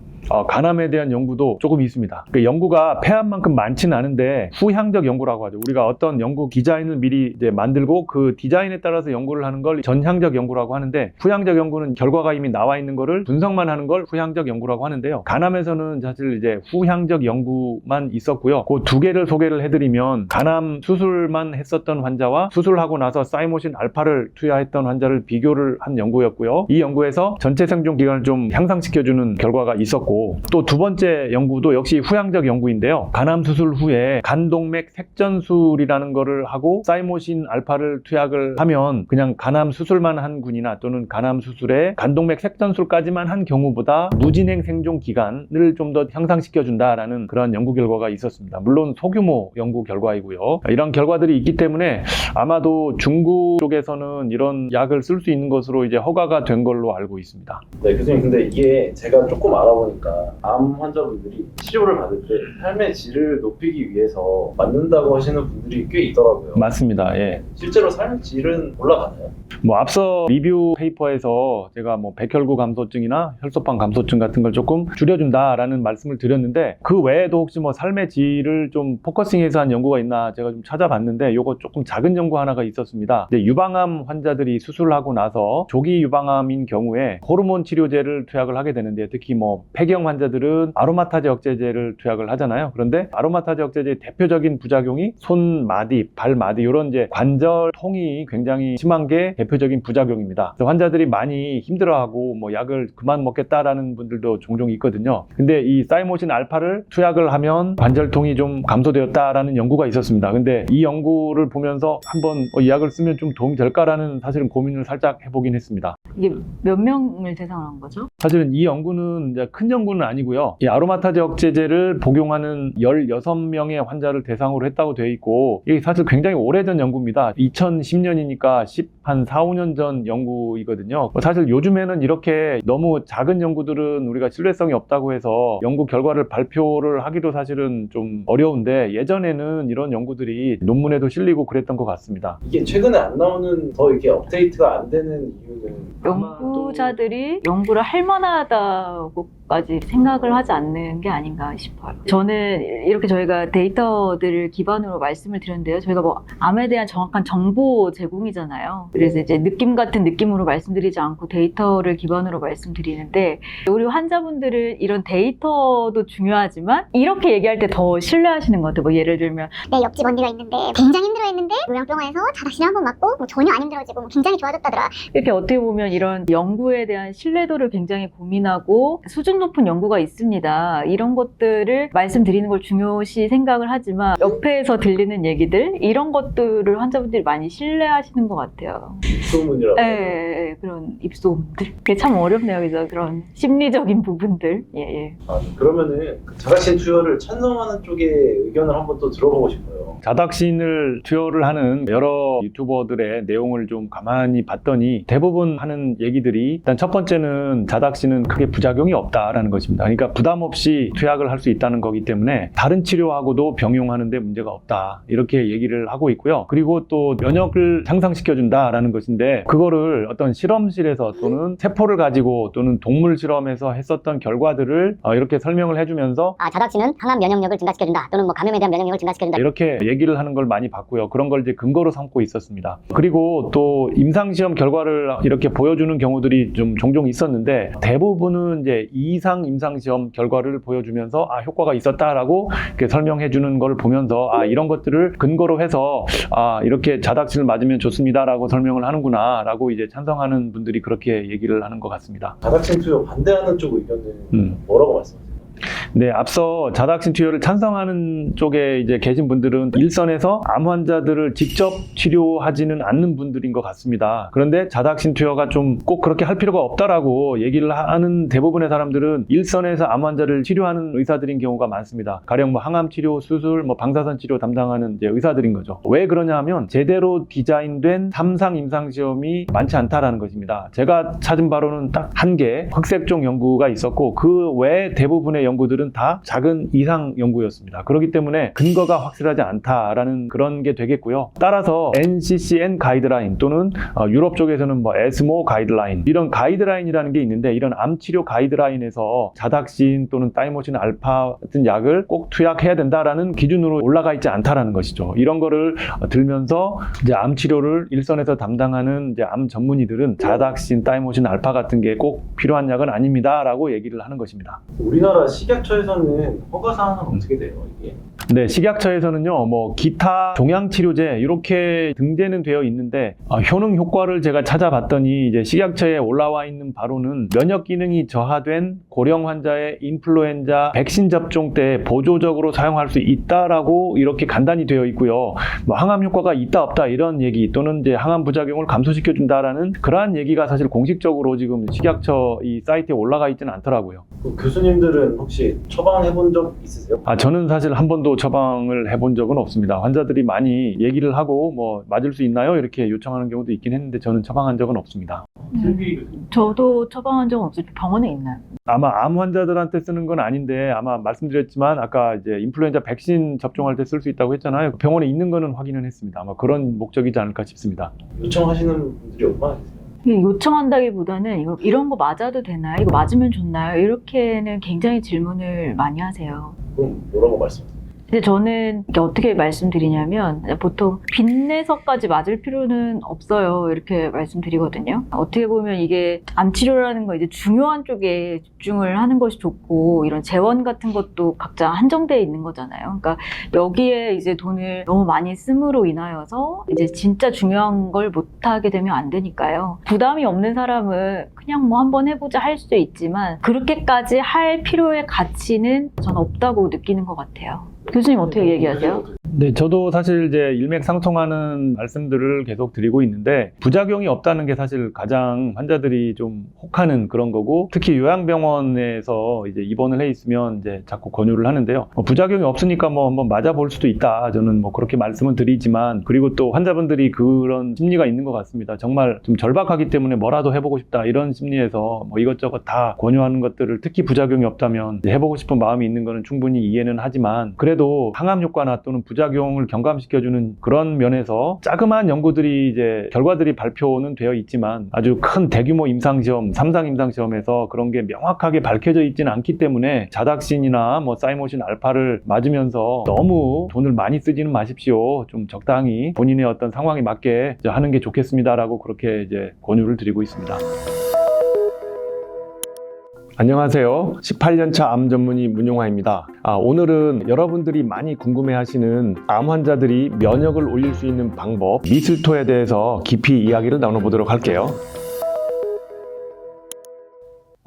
S1: 간암에 대한 연구도 조금 있습니다. 그 연구가 폐암만큼 많지는 않은데 후향적 연구라고 하죠. 우리가 어떤 연구 디자인을 미리 이제 만들고 그 디자인에 따라서 연구를 하는 걸 전향적 연구라고 하는데 후향적 연구는 결과가 이미 나와 있는 거를 분석만 하는 걸 후향적 연구라고 하는데요. 간암에서는 사실 이제 후향적 연구만 있었고요. 그 두 개를 소개를 해드리면 간암 수술만 했었던 환자와 수술하고 나서 사이모신 알파를 투여했던 환자를 비교를 한 연구였고요. 이 연구에서 전체 생존 기간을 좀 향상시켜주는 결과가 있었고 또 두 번째 연구도 역시 후향적 연구인데요. 간암 수술 후에 간동맥 색전술이라는 거를 하고 사이모신 알파를 투약을 하면 그냥 간암 수술만 한 군이나 또는 간암 수술에 간동맥 색전술까지만 한 경우보다 무진행 생존 기간을 좀 더 향상시켜준다라는 그런 연구 결과가 있었습니다. 물론 소규모 연구 결과이고요. 이런 결과들이 있기 때문에 아마도 중국 쪽에서는 이런 약을 쓸 수 있는 것으로 이제 허가가 된 걸로 알고 있습니다.
S4: 네, 교수님 근데 이게 제가 조금 알아보니까 암 환자분들이 치료를 받을 때 삶의 질을 높이기 위해서 맞는다고 하시는 분들이 꽤 있더라고요.
S1: 맞습니다. 예.
S4: 실제로 삶의 질은 올라가나요?
S1: 앞서 리뷰 페이퍼에서 제가 백혈구 감소증이나 혈소판 감소증 같은 걸 조금 줄여준다라는 말씀을 드렸는데 그 외에도 혹시 삶의 질을 좀 포커싱해서 한 연구가 있나 제가 좀 찾아봤는데 요거 조금 작은 연구 하나가 있었습니다. 유방암 환자들이 수술하고 나서 조기 유방암인 경우에 호르몬 치료제를 투약을 하게 되는데 특히 폐경 환자들은 아로마타제 억제제를 투약을 하잖아요. 그런데 아로마타제 억제제의 대표적인 부작용이 손마디, 발마디 이런 이제 관절 통이 굉장히 심한 게 대표적인 부작용입니다. 그래서 환자들이 많이 힘들어하고 약을 그만 먹겠다라는 분들도 종종 있거든요. 근데 이 사이모신 알파를 투약을 하면 관절통이 좀 감소되었다라는 연구가 있었습니다. 근데 이 연구를 보면서 한번 이 약을 쓰면 좀 도움이 될까라는 사실은 고민을 살짝 해보긴 했습니다.
S2: 이게 몇 명을 대상으로 한 거죠?
S1: 사실은 이 연구는 이제 큰 연구는 아니고요. 이 아로마타제 억제제를 복용하는 16명의 환자를 대상으로 했다고 되어 있고 이게 사실 굉장히 오래전 연구입니다. 2010년이니까 한 4, 5년 전 연구이거든요. 사실 요즘에는 이렇게 너무 작은 연구들은 우리가 신뢰성이 없다고 해서 연구 결과를 발표를 하기도 사실은 좀 어려운데 예전에는 이런 연구들이 논문에도 실리고 그랬던 것 같습니다.
S4: 이게 최근에 안 나오는 더 이렇게 업데이트가 안 되는 이유는
S2: 연구자들이 연구를 할 만하다고 정도까지 생각을 하지 않는 게 아닌가 싶어요. 저는 이렇게 저희가 데이터들을 기반으로 말씀을 드렸는데요. 저희가 뭐 암에 대한 정확한 정보 제공이잖아요. 그래서 이제 느낌 같은 느낌으로 말씀드리지 않고 데이터를 기반으로 말씀드리는데, 우리 환자분들은 이런 데이터도 중요하지만 이렇게 얘기할 때 더 신뢰하시는 것 같아요. 뭐 예를 들면
S5: 내 옆집 언니가 있는데 굉장히 힘들어했는데 요양병원에서 자다신을 한번 맞고 뭐 전혀 안 힘들어지고 뭐 굉장히 좋아졌다더라.
S2: 이렇게 어떻게 보면 이런 연구에 대한 신뢰도를 굉장히 고민하고 수준 높은 연구가 있습니다. 이런 것들을 말씀드리는 걸 중요시 생각을 하지만 옆에서 들리는 얘기들, 이런 것들을 환자분들이 많이 신뢰하시는 것 같아요.
S4: 입소문이라고.
S2: 네, 그런 입소문들. 그게 참 어렵네요. 그래서 그런 심리적인 부분들. 예.
S4: 아, 그러면은 그 자각신 투여를 찬성하는 쪽의 의견을 한번 또 들어보고 싶어요.
S1: 자닥신을 투여를 하는 여러 유튜버들의 내용을 좀 가만히 봤더니 대부분 하는 얘기들이, 일단 첫 번째는 자닥신은 크게 부작용이 없다라는 것입니다. 그러니까 부담 없이 투약을 할 수 있다는 거기 때문에 다른 치료하고도 병용하는데 문제가 없다, 이렇게 얘기를 하고 있고요. 그리고 또 면역을 향상시켜준다라는 것인데, 그거를 어떤 실험실에서 또는 세포를 가지고 또는 동물 실험에서 했었던 결과들을 이렇게 설명을 해주면서
S5: 자닥신은 항암 면역력을 증가시켜준다, 또는 뭐 감염에 대한 면역력을 증가시켜준다.
S1: 이렇게 얘기를 하는 걸 많이 봤고요. 그런 걸 이제 근거로 삼고 있었습니다. 그리고 또 임상시험 결과를 이렇게 보여주는 경우들이 좀 종종 있었는데, 대부분은 이제 이상 임상시험 결과를 보여주면서 효과가 있었다라고 이렇게 설명해 주는 걸 보면서 이런 것들을 근거로 해서 이렇게 자닥신을 맞으면 좋습니다라고 설명을 하는구나 라고 이제 찬성하는 분들이 그렇게 얘기를 하는 것 같습니다.
S4: 자각신 투여 반대하는 쪽 의견은 뭐라고 말씀하세요?
S1: 네, 앞서 자닥신 투여를 찬성하는 쪽에 이제 계신 분들은 일선에서 암 환자들을 직접 치료하지는 않는 분들인 것 같습니다. 그런데 자닥신 투여가 좀 꼭 그렇게 할 필요가 없다라고 얘기를 하는 대부분의 사람들은 일선에서 암 환자를 치료하는 의사들인 경우가 많습니다. 가령 뭐 항암 치료, 수술, 뭐 방사선 치료 담당하는 이제 의사들인 거죠. 왜 그러냐 하면 제대로 디자인된 3상 임상 시험이 많지 않다라는 것입니다. 제가 찾은 바로는 딱 한 개 흑색종 연구가 있었고, 그 외 대부분의 연구들은 다 작은 이상 연구였습니다. 그렇기 때문에 근거가 확실하지 않다라는 그런 게 되겠고요. 따라서 NCCN 가이드라인 또는 유럽 쪽에서는 뭐 ESMO 가이드라인, 이런 가이드라인이라는 게 있는데, 이런 암치료 가이드라인에서 자닥신 또는 타이모신 알파 같은 약을 꼭 투약해야 된다라는 기준으로 올라가 있지 않다라는 것이죠. 이런 거를 들면서 이제 암치료를 일선에서 담당하는 이제 암 전문의들은 자닥신, 타이모신 알파 같은 게 꼭 필요한 약은 아닙니다라고 얘기를 하는 것입니다.
S4: 우리나라 식약처에서는 허가 사항은 어떻게 돼요, 이게?
S1: 네, 식약처에서는요, 뭐 기타 종양치료제 이렇게 등재는 되어 있는데, 효능 효과를 제가 찾아봤더니 이제 식약처에 올라와 있는 바로는 면역 기능이 저하된 고령 환자의 인플루엔자 백신 접종 때 보조적으로 사용할 수 있다라고 이렇게 간단히 되어 있고요. 뭐 항암 효과가 있다 없다 이런 얘기, 또는 이제 항암 부작용을 감소시켜 준다라는 그러한 얘기가 사실 공식적으로 지금 식약처 이 사이트에 올라가 있지는 않더라고요.
S4: 그 교수님들은 혹시 처방해본 적 있으세요?
S1: 저는 사실 한 번도 처방을 해본 적은 없습니다. 환자들이 많이 얘기를 하고 뭐 맞을 수 있나요? 이렇게 요청하는 경우도 있긴 했는데 저는 처방한 적은 없습니다.
S2: 저도 처방한 적은 없어요. 병원에 있나요?
S1: 아마 암 환자들한테 쓰는 건 아닌데, 아마 말씀드렸지만 아까 이제 인플루엔자 백신 접종할 때 쓸 수 있다고 했잖아요. 병원에 있는 거는 확인은 했습니다. 아마 그런 목적이지 않을까 싶습니다.
S4: 요청하시는 분들이 얼마나 계세요?
S2: 요청한다기보다는 이런 거 맞아도 되나요? 이거 맞으면 좋나요? 이렇게는 굉장히 질문을 많이 하세요.
S4: 그럼 뭐라고 말씀하세요?
S2: 근데 저는 이게 어떻게 말씀드리냐면, 보통 빚내서까지 맞을 필요는 없어요, 이렇게 말씀드리거든요. 어떻게 보면 이게 암치료라는 거 이제 중요한 쪽에 집중을 하는 것이 좋고, 이런 재원 같은 것도 각자 한정되어 있는 거잖아요. 그러니까 여기에 이제 돈을 너무 많이 씀으로 인하여서 이제 진짜 중요한 걸 못하게 되면 안 되니까요. 부담이 없는 사람은 그냥 뭐 한번 해보자 할 수 있지만, 그렇게까지 할 필요의 가치는 전 없다고 느끼는 것 같아요. 교수님 어떻게 얘기하세요?
S1: 네, 저도 사실 이제 일맥상통하는 말씀들을 계속 드리고 있는데, 부작용이 없다는 게 사실 가장 환자들이 좀 혹하는 그런 거고, 특히 요양병원에서 이제 입원을 해 있으면 이제 자꾸 권유를 하는데요. 부작용이 없으니까 뭐 한번 맞아볼 수도 있다, 저는 뭐 그렇게 말씀을 드리지만, 그리고 또 환자분들이 그런 심리가 있는 것 같습니다. 정말 좀 절박하기 때문에 뭐라도 해보고 싶다, 이런 심리에서 뭐 이것저것 다 권유하는 것들을, 특히 부작용이 없다면 이제 해보고 싶은 마음이 있는 거는 충분히 이해는 하지만, 그래도 아무래도 항암 효과나 또는 부작용을 경감시켜주는 그런 면에서 자그마한 연구들이 이제 결과들이 발표는 되어 있지만 아주 큰 대규모 임상시험, 3상 임상시험에서 그런 게 명확하게 밝혀져 있지는 않기 때문에 자닥신이나 뭐 사이모신 알파를 맞으면서 너무 돈을 많이 쓰지는 마십시오. 좀 적당히 본인의 어떤 상황에 맞게 하는 게 좋겠습니다라고 그렇게 이제 권유를 드리고 있습니다. 안녕하세요. 18년차 암 전문의 문용화입니다. 오늘은 여러분들이 많이 궁금해하시는 암 환자들이 면역을 올릴 수 있는 방법, 미슬토에 대해서 깊이 이야기를 나눠보도록 할게요.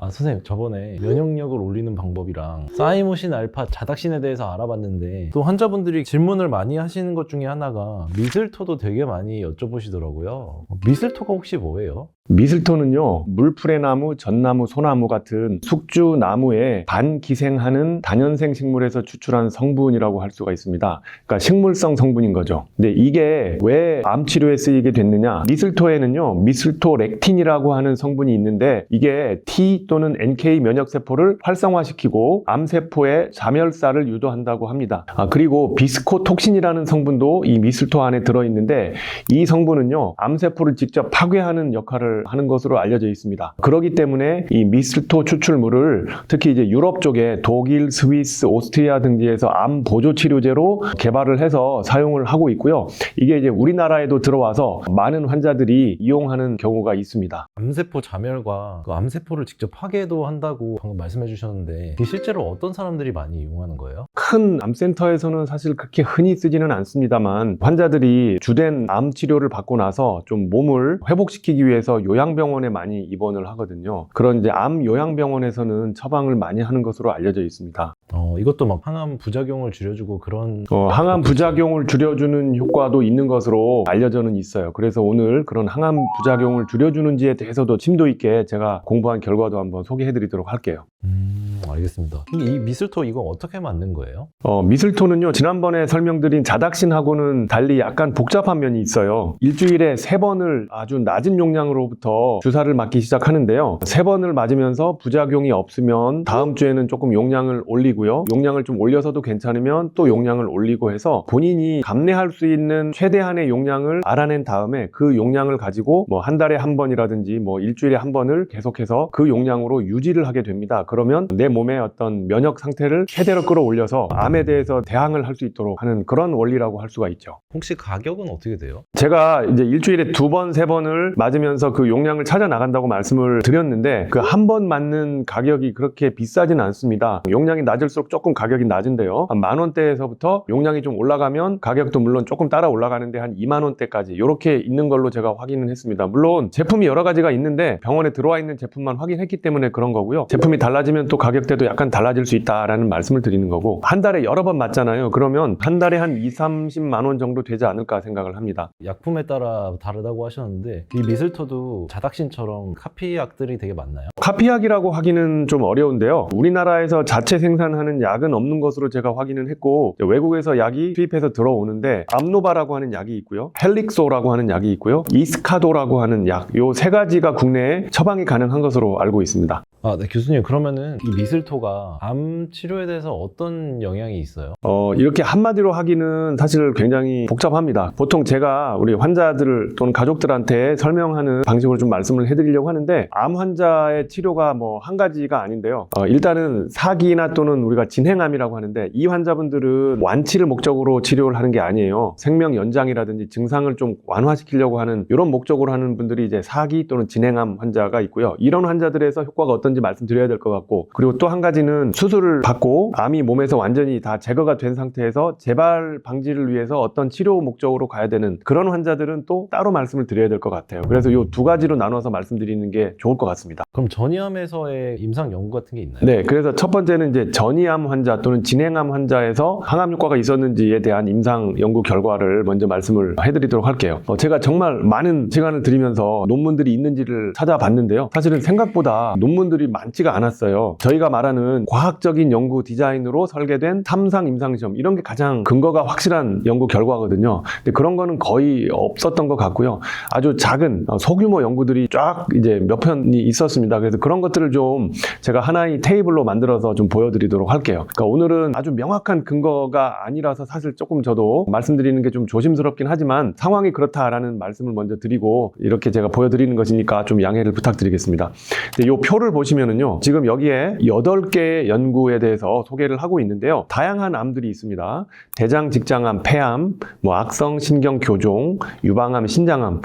S3: 선생님, 저번에 면역력을 올리는 방법이랑 사이모신 알파 자닥신에 대해서 알아봤는데 또 환자분들이 질문을 많이 하시는 것 중에 하나가 미슬토도 되게 많이 여쭤보시더라고요. 미슬토가 혹시 뭐예요?
S1: 미슬토는요, 물풀의나무, 전나무, 소나무 같은 숙주나무에 반기생하는 다년생 식물에서 추출한 성분이라고 할 수가 있습니다. 그러니까 식물성 성분인 거죠. 근데 이게 왜 암치료에 쓰이게 됐느냐? 미슬토에는요, 미슬토렉틴이라고 하는 성분이 있는데 이게 T 또는 NK 면역세포를 활성화시키고 암세포의 자멸사를 유도한다고 합니다. 그리고 비스코톡신이라는 성분도 이 미슬토 안에 들어있는데 이 성분은요, 암세포를 직접 파괴하는 역할을 하는 것으로 알려져 있습니다. 그렇기 때문에 이 미슬토 추출물을 특히 이제 유럽 쪽에 독일, 스위스, 오스트리아 등지에서 암 보조 치료제로 개발을 해서 사용을 하고 있고요. 이게 이제 우리나라에도 들어와서 많은 환자들이 이용하는 경우가 있습니다.
S3: 암세포 자멸과 그 암세포를 직접 파괴도 한다고 방금 말씀해 주셨는데 실제로 어떤 사람들이 많이 이용하는 거예요?
S1: 큰 암센터에서는 사실 그렇게 흔히 쓰지는 않습니다만 환자들이 주된 암 치료를 받고 나서 좀 몸을 회복시키기 위해서 요양병원에 많이 입원을 하거든요. 그런 이제 암 요양병원에서는 처방을 많이 하는 것으로 알려져 있습니다.
S3: 이것도 막 항암 부작용을 줄여주고 그런
S1: 항암 부작용을 줄여주는 효과도 있는 것으로 알려져는 있어요. 그래서 오늘 그런 항암 부작용을 줄여주는지에 대해서도 심도 있게 제가 공부한 결과도 한번 소개해드리도록 할게요.
S3: 알겠습니다. 이 미슬토 이거 어떻게 만든 거예요?
S1: 미슬토는요, 지난번에 설명드린 자닥신하고는 달리 약간 복잡한 면이 있어요. 일주일에 3번을 아주 낮은 용량으로부터 주사를 맞기 시작하는데요. 3번을 맞으면서 부작용이 없으면 다음 주에는 조금 용량을 올리고요. 용량을 좀 올려서도 괜찮으면 또 용량을 올리고 해서 본인이 감내할 수 있는 최대한의 용량을 알아낸 다음에 그 용량을 가지고 뭐 한 달에 한 번이라든지 뭐 일주일에 한 번을 계속해서 그 용량으로 유지를 하게 됩니다. 그러면 내 몸의 어떤 면역 상태를 최대로 끌어올려서 암에 대해서 대항을 할 수 있도록 하는 그런 원리라고 할 수가 있죠.
S3: 혹시 가격은 어떻게 돼요?
S1: 제가 이제 일주일에 2번, 3번을 맞으면서 그 용량을 찾아 나간다고 말씀을 드렸는데 그 한 번 맞는 가격이 그렇게 비싸진 않습니다. 용량이 낮을수록 조금 가격이 낮은데요. 한 10,000원대에서부터 용량이 좀 올라가면 가격도 물론 조금 따라 올라가는데 한 20,000원대까지 이렇게 있는 걸로 제가 확인을 했습니다. 물론 제품이 여러 가지가 있는데 병원에 들어와 있는 제품만 확인했기 때문에 그런 거고요. 제품이 달라지면 또 가격대도 약간 달라질 수 있다라는 말씀을 드리는 거고 한 달에 여러 번 맞잖아요. 그러면 한 달에 한 20-30만 원 정도 되지 않을까 생각을 합니다.
S3: 약품에 따라 다르다고 하셨는데 이 미슬토도 자닥신처럼 카피약들이 되게 많나요?
S1: 카피약이라고 하기는 좀 어려운데요. 우리나라에서 자체 생산하는 약은 없는 것으로 제가 확인을 했고 외국에서 약이 수입해서 들어오는데 암노바라고 하는 약이 있고요. 헬릭소라고 하는 약이 있고요. 이스카도라고 하는 약, 요 3가지가 국내에 처방이 가능한 것으로 알고 있습니다.
S3: 네, 교수님, 그러면은 이 미슬토가 암 치료에 대해서 어떤 영향이 있어요?
S1: 이렇게 한마디로 하기는 사실 굉장히 복잡합니다. 보통 제가 우리 환자들 또는 가족들한테 설명하는 방식으로 좀 말씀을 해드리려고 하는데 암 환자의 치료가 뭐 한 가지가 아닌데요. 일단은 사기나 또는 우리가 진행암이라고 하는데 이 환자분들은 완치를 목적으로 치료를 하는 게 아니에요. 생명 연장이라든지 증상을 좀 완화시키려고 하는 이런 목적으로 하는 분들이 이제 사기 또는 진행암 환자가 있고요. 이런 환자들에서 효과가 어떤지 말씀드려야 될 것 같고, 그리고 또 한 가지는 수술을 받고 암이 몸에서 완전히 다 제거가 된 상태에서 재발 방지를 위해서 어떤 치료 목적으로 가야 되는 그런 환자들은 또 따로 말씀을 드려야 될 것 같아요. 그래서 이 2가지로 나눠서 말씀드리는 게 좋을 것 같습니다.
S3: 그럼 전이암에서의 임상 연구 같은 게 있나요?
S1: 네, 그래서 첫 번째는 이제 전이암 환자 또는 진행암 환자에서 항암 효과가 있었는지에 대한 임상 연구 결과를 먼저 말씀을 해드리도록 할게요. 제가 정말 많은 시간을 들이면서 논문들이 있는지를 찾아봤는데요. 사실은 생각보다 논문들이 연구들이 많지가 않았어요. 저희가 말하는 과학적인 연구 디자인으로 설계된 3상 임상시험 이런 게 가장 근거가 확실한 연구 결과거든요. 근데 그런 거는 거의 없었던 것 같고요. 아주 작은 소규모 연구들이 쫙 이제 몇 편이 있었습니다. 그래서 그런 것들을 좀 제가 하나의 테이블로 만들어서 좀 보여드리도록 할게요. 그러니까 오늘은 아주 명확한 근거가 아니라서 사실 조금 저도 말씀드리는 게 좀 조심스럽긴 하지만 상황이 그렇다라는 말씀을 먼저 드리고 이렇게 제가 보여드리는 것이니까 좀 양해를 부탁드리겠습니다. 이 표를 보시면은요, 지금 여기에 8개의 연구에 대해서 소개를 하고 있는데요. 다양한 암들이 있습니다. 대장, 직장암, 폐암, 악성 신경 교종, 유방암, 신장암,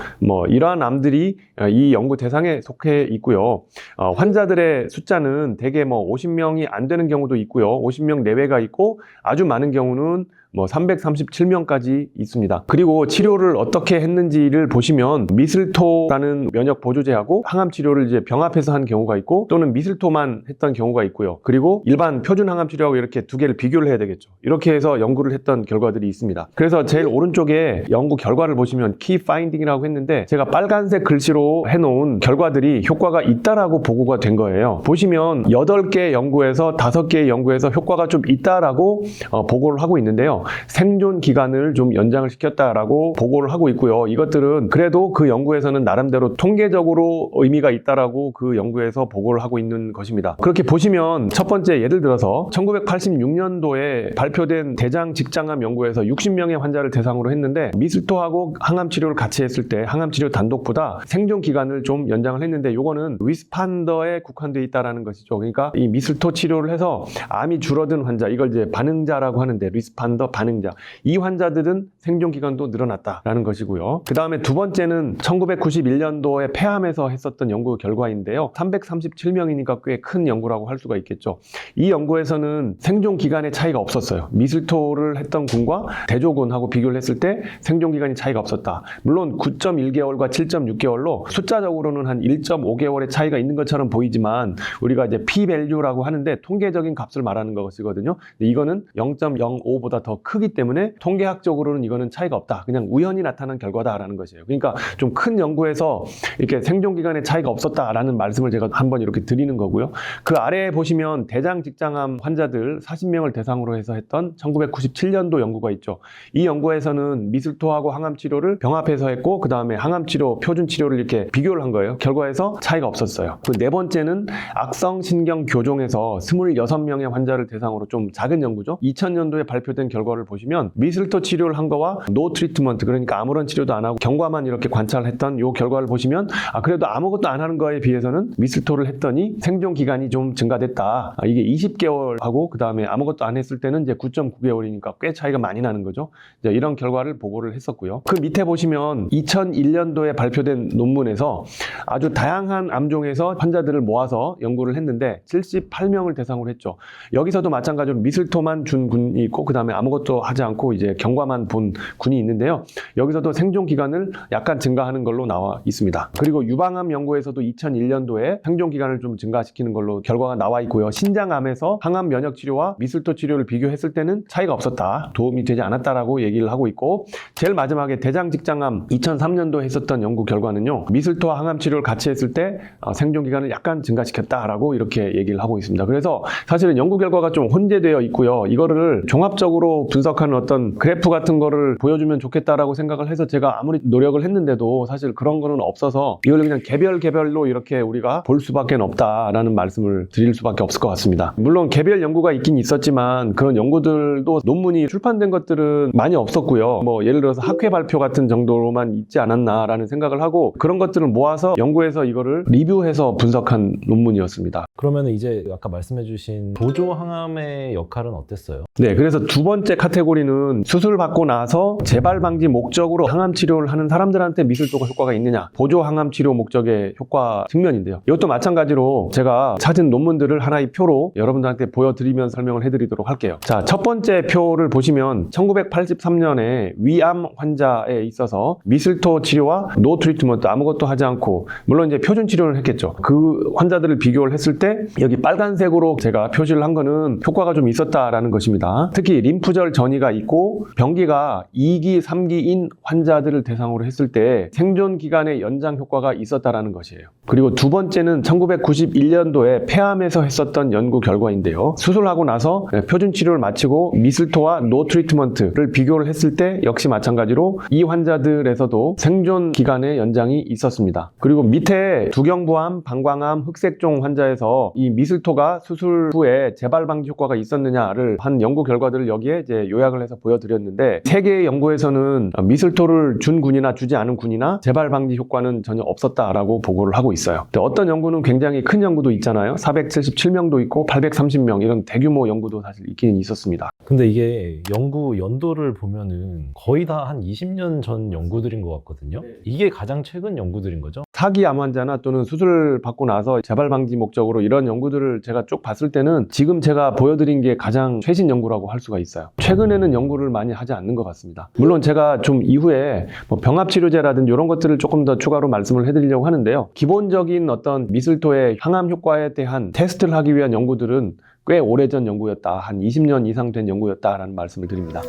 S1: 이러한 암들이 이 연구 대상에 속해 있고요. 환자들의 숫자는 대개 50명이 안 되는 경우도 있고요. 50명 내외가 있고 아주 많은 경우는 337명까지 있습니다. 그리고 치료를 어떻게 했는지를 보시면 미슬토라는 면역 보조제하고 항암 치료를 이제 병합해서 한 경우가 있고 또는 미슬토만 했던 경우가 있고요. 그리고 일반 표준 항암 치료하고 이렇게 두 개를 비교를 해야 되겠죠. 이렇게 해서 연구를 했던 결과들이 있습니다. 그래서 제일 오른쪽에 연구 결과를 보시면 키 파인딩이라고 했는데 제가 빨간색 글씨로 해놓은 결과들이 효과가 있다라고 보고가 된 거예요. 보시면 8개 연구에서 5개의 연구에서 효과가 좀 있다라고 보고를 하고 있는데요. 생존 기간을 좀 연장을 시켰다라고 보고를 하고 있고요. 이것들은 그래도 그 연구에서는 나름대로 통계적으로 의미가 있다라고 그 연구에서 보고를 하고 있는 것입니다. 그렇게 보시면 첫 번째 예를 들어서 1986년도에 발표된 대장 직장암 연구에서 60명의 환자를 대상으로 했는데 미슬토하고 항암 치료를 같이 했을 때 항암 치료 단독보다 생존 기간을 좀 연장을 했는데 이거는 리스판더에 국한되어 있다라는 것이죠. 그러니까 이 미슬토 치료를 해서 암이 줄어든 환자, 이걸 이제 반응자라고 하는데 리스판더 반응자. 이 환자들은 생존 기간도 늘어났다라는 것이고요. 그 다음에 두 번째는 1991년도에 폐암에서 했었던 연구 결과인데요. 337명이니까 꽤 큰 연구라고 할 수가 있겠죠. 이 연구에서는 생존 기간의 차이가 없었어요. 미슬토를 했던 군과 대조군하고 비교를 했을 때 생존 기간이 차이가 없었다. 물론 9.1개월과 7.6개월로 숫자적으로는 한 1.5개월의 차이가 있는 것처럼 보이지만 우리가 이제 p-value라고 하는데 통계적인 값을 말하는 것이거든요. 근데 이거는 0.05보다 더 크기 때문에 통계학적으로는 이거는 차이가 없다. 그냥 우연히 나타난 결과다라는 것이에요. 그러니까 좀 큰 연구에서 이렇게 생존 기간의 차이가 없었다라는 말씀을 제가 한번 이렇게 드리는 거고요. 그 아래에 보시면 대장 직장암 환자들 40명을 대상으로 해서 했던 1997년도 연구가 있죠. 이 연구에서는 미슬토하고 항암 치료를 병합해서 했고 그 다음에 항암 치료, 표준 치료를 이렇게 비교를 한 거예요. 결과에서 차이가 없었어요. 그 네 번째는 악성 신경 교종에서 26명의 환자를 대상으로 좀 작은 연구죠. 2000년도에 발표된 결과를 보시면 미슬토 치료를 한 거와 노 트리트먼트, 그러니까 아무런 치료도 안 하고 경과만 이렇게 관찰했던 이 결과를 보시면 그래도 아무것도 안 하는 거에 비해서는 미슬토를 했더니 생존 기간이 좀 증가됐다. 이게 20개월하고 그 다음에 아무것도 안 했을 때는 이제 9.9개월이니까 꽤 차이가 많이 나는 거죠. 이제 이런 결과를 보고를 했었고요. 그 밑에 보시면 2001년도에 발표된 논문에서 아주 다양한 암종에서 환자들을 모아서 연구를 했는데 78명을 대상으로 했죠. 여기서도 마찬가지로 미슬토만 준 군이 있고 그 다음에 아무것도 하지 않고 이제 경과만 본 군이 있는데요. 여기서도 생존 기간을 약간 증가하는 걸로 나와 있습니다. 그리고 유방암 연구에서도 2001년도에 생존 기간을 좀 증가시키는 걸로 결과가 나와 있고요. 신장암에서 항암 면역 치료와 미슬토 치료를 비교했을 때는 차이가 없었다. 도움이 되지 않았다라고 얘기를 하고 있고 제일 마지막에 대장 직장암 2003년도에 했었던 연구 결과는요. 미슬토와 항암 치료를 같이 했을 때 생존 기간을 약간 증가시켰다라고 이렇게 얘기를 하고 있습니다. 그래서 사실은 연구 결과가 좀 혼재되어 있고요. 이거를 종합적으로 분석하는 어떤 그래프 같은 거를 보여주면 좋겠다라고 생각을 해서 제가 아무리 노력을 했는데도 사실 그런 거는 없어서 이걸 그냥 개별로 이렇게 우리가 볼 수밖에 없다라는 말씀을 드릴 수밖에 없을 것 같습니다. 물론 개별 연구가 있긴 있었지만 그런 연구들도 논문이 출판된 것들은 많이 없었고요. 예를 들어서 학회 발표 같은 정도로만 있지 않았나라는 생각을 하고 그런 것들을 모아서 연구해서 이거를 리뷰해서 분석한 논문이었습니다.
S3: 그러면 이제 아까 말씀해주신 보조 항암의 역할은 어땠어요?
S1: 네, 그래서 두 번째 카테고리는 수술 받고 나서 재발 방지 목적으로 항암 치료를 하는 사람들한테 미슬토가 효과가 있느냐, 보조 항암 치료 목적의 효과 측면인데요. 이것도 마찬가지로 제가 찾은 논문들을 하나의 표로 여러분들한테 보여드리면 설명을 해드리도록 할게요. 자, 첫 번째 표를 보시면 1983년에 위암 환자에 있어서 미슬토 치료와 노 트리트먼트 아무것도 하지 않고 물론 이제 표준 치료를 했겠죠. 그 환자들을 비교를 했을 때 여기 빨간색으로 제가 표시를 한 거는 효과가 좀 있었다라는 것입니다. 특히 림프절
S6: 고지혈 전이가 있고 병기가 2기, 3기인 환자들을 대상으로 했을 때 생존 기간의 연장 효과가 있었다라는 것이에요. 그리고 두 번째는 1991년도에 폐암에서 했었던 연구 결과인데요. 수술하고 나서 표준 치료를 마치고 미슬토와 노 트리트먼트를 비교를 했을 때 역시 마찬가지로 이 환자들에서도 생존 기간의 연장이 있었습니다. 그리고 밑에 두경부암, 방광암, 흑색종 환자에서 이 미슬토가 수술 후에 재발 방지 효과가 있었느냐를 한 연구 결과들을 여기에 이제 요약을 해서 보여드렸는데, 세 개의 연구에서는 미슬토를 준 군이나 주지 않은 군이나 재발 방지 효과는 전혀 없었다라고 보고를 하고 있어요. 어떤 연구는 굉장히 큰 연구도 있잖아요. 477명도 있고 830명 이런 대규모 연구도 사실 있긴 있었습니다.
S3: 근데 이게 연구 연도를 보면은 거의 다 한 20년 전 연구들인 것 같거든요. 이게 가장 최근 연구들인 거죠?
S6: 사기 암 환자나 또는 수술 받고 나서 재발 방지 목적으로 이런 연구들을 제가 쭉 봤을 때는 지금 제가 보여드린 게 가장 최신 연구라고 할 수가 있어요. 최근에는 연구를 많이 하지 않는 것 같습니다. 물론 제가 좀 이후에 병합치료제라든지 이런 것들을 조금 더 추가로 말씀을 해드리려고 하는데요. 기본적인 어떤 미슬토의 항암 효과에 대한 테스트를 하기 위한 연구들은 꽤 오래전 연구였다. 한 20년 이상 된 연구였다라는 말씀을 드립니다.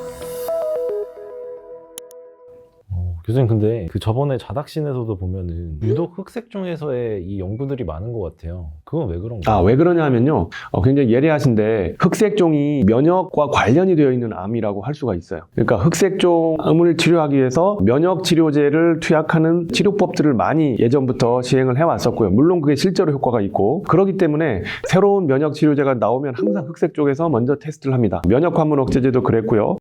S3: 교수님, 근데 그 저번에 자닥신에서도 보면은 유독 흑색종에서의 이 연구들이 많은 것 같아요. 그건 왜 그런가요?
S6: 왜 그러냐면요. 굉장히 예리하신데 흑색종이 면역과 관련이 되어 있는 암이라고 할 수가 있어요. 그러니까 흑색종을 치료하기 위해서 면역 치료제를 투약하는 치료법들을 많이 예전부터 시행을 해왔었고요. 물론 그게 실제로 효과가 있고, 그렇기 때문에 새로운 면역 치료제가 나오면 항상 흑색종에서 먼저 테스트를 합니다. 면역 환문 억제제도 그랬고요.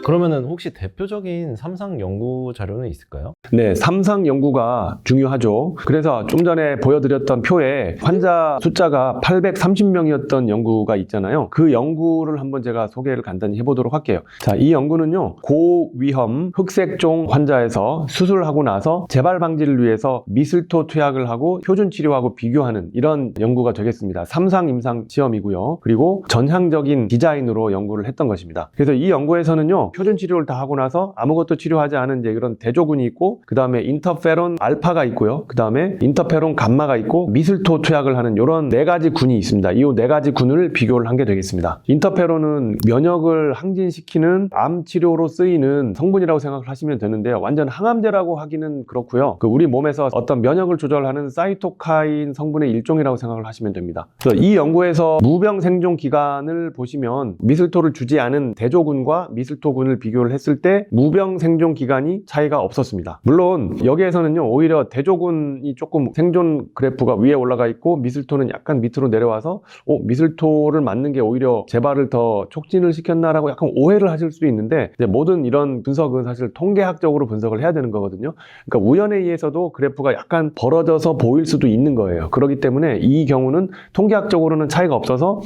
S3: 그러면은 혹시 대표적인 삼상 연구 자료는 있을까요?
S6: 네, 삼상 연구가 중요하죠. 그래서 좀 전에 보여드렸던 표에 환자 숫자가 830명이었던 연구가 있잖아요. 그 연구를 한번 제가 소개를 간단히 해보도록 할게요. 자, 이 연구는요, 고위험 흑색종 환자에서 수술하고 나서 재발 방지를 위해서 미슬토 투약을 하고 표준 치료하고 비교하는 이런 연구가 되겠습니다. 삼상 임상 시험이고요. 그리고 전향적인 디자인으로 연구를 했던 것입니다. 그래서 이 연구에서는요, 표준 치료를 다 하고 나서 아무것도 치료하지 않은 이제 그런 대조군이 있고, 그 다음에 인터페론 알파가 있고요. 그 다음에 인터페론 감마가 있고, 미슬토 투약을 하는 이런 네 가지 군이 있습니다. 이 네 가지 군을 비교를 한 게 되겠습니다. 인터페론은 면역을 항진시키는 암 치료로 쓰이는 성분이라고 생각을 하시면 되는데요. 완전 항암제라고 하기는 그렇고요. 우리 몸에서 어떤 면역을 조절하는 사이토카인 성분의 일종이라고 생각을 하시면 됩니다. 그래서 이 연구에서 무병 생존 기간을 보시면 미슬토를 주지 않은 대조군과 미슬토군을 비교를 했을 때 무병 생존 기간이 차이가 없었습니다. 물론 여기에서는요, 오히려 대조군이 조금 생존 그래프가 위에 올라가 있고 미슬토는 약간 밑으로 내려와서 미슬토를 맞는 게 오히려 재발을 더 촉진을 시켰나라고 약간 오해를 하실 수도 있는데, 이제 모든 이런 분석은 사실 통계학적으로 분석을 해야 되는 거거든요. 그러니까 우연에 의해서도 그래프가 약간 벌어져서 보일 수도 있는 거예요. 그렇기 때문에 이 경우는 통계학적으로는 차이가 없어서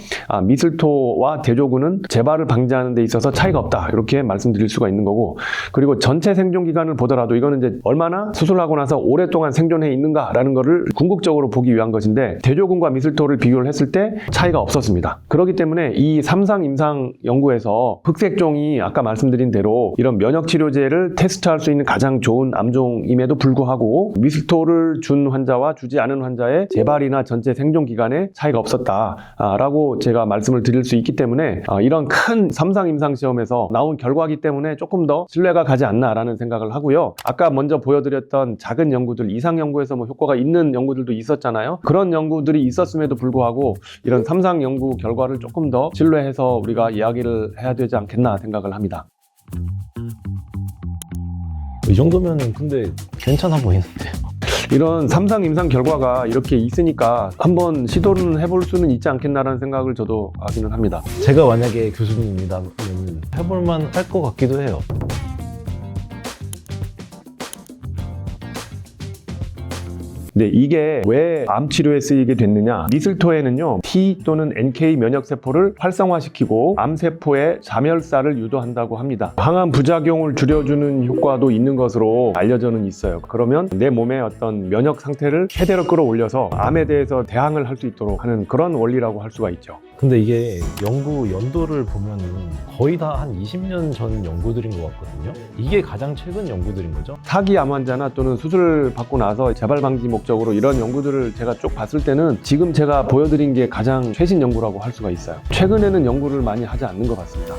S6: 미슬토와 대조군은 재발을 방지하는 데 있어서 차이가 없다, 이렇게 말씀드릴 수가 있는 거고, 그리고 전체 생존 기간을 보더라도 이거는 이제 얼마나 수술하고 나서 오랫동안 생존해 있는가라는 거를 궁극적으로 보기 위한 것인데, 대조군과 미슬토를 비교를 했을 때 차이가 없었습니다. 그렇기 때문에 이 삼상 임상 연구에서 흑색종이 아까 말씀드린 대로 이런 면역 치료제를 테스트할 수 있는 가장 좋은 암종임에도 불구하고 미슬토를 준 환자와 주지 않은 환자의 재발이나 전체 생존 기간에 차이가 없었다라고 제가 말씀을 드릴 수 있기 때문에 이런 큰 삼상 임상 시험에서 나온 결과이기 때문에 조금 더 신뢰가 가지 않나라는 생각을 하고요. 아까 먼저 보여드렸던 작은 연구들, 이상 연구에서 효과가 있는 연구들도 있었잖아요. 그런 연구들이 있었음에도 불구하고 이런 삼상 연구 결과를 조금 더 신뢰해서 우리가 이야기를 해야 되지 않겠나 생각을 합니다.
S3: 이 정도면은 근데 괜찮아 보이는데요.
S6: 이런 삼상 임상 결과가 이렇게 있으니까 한번 시도를 해볼 수는 있지 않겠나라는 생각을 저도 하기는 합니다.
S3: 제가 만약에 교수님이라면 해볼만 할 것 같기도 해요.
S6: 네, 이게 왜 암 치료에 쓰이게 됐느냐? 미슬토에는요, T 또는 NK 면역세포를 활성화시키고 암세포의 자멸사를 유도한다고 합니다. 항암 부작용을 줄여주는 효과도 있는 것으로 알려져는 있어요. 그러면 내 몸의 어떤 면역 상태를 최대로 끌어올려서 암에 대해서 대항을 할 수 있도록 하는 그런 원리라고 할 수가 있죠.
S3: 근데 이게 연구 연도를 보면은 거의 다 한 20년 전 연구들인 것 같거든요. 이게 가장 최근 연구들인 거죠?
S6: 사기 암 환자나 또는 수술을 받고 나서 재발 방지 목적으로 이런 연구들을 제가 쭉 봤을 때는 지금 제가 보여드린 게 가장 최신 연구라고 할 수가 있어요. 최근에는 연구를 많이 하지 않는 것 같습니다.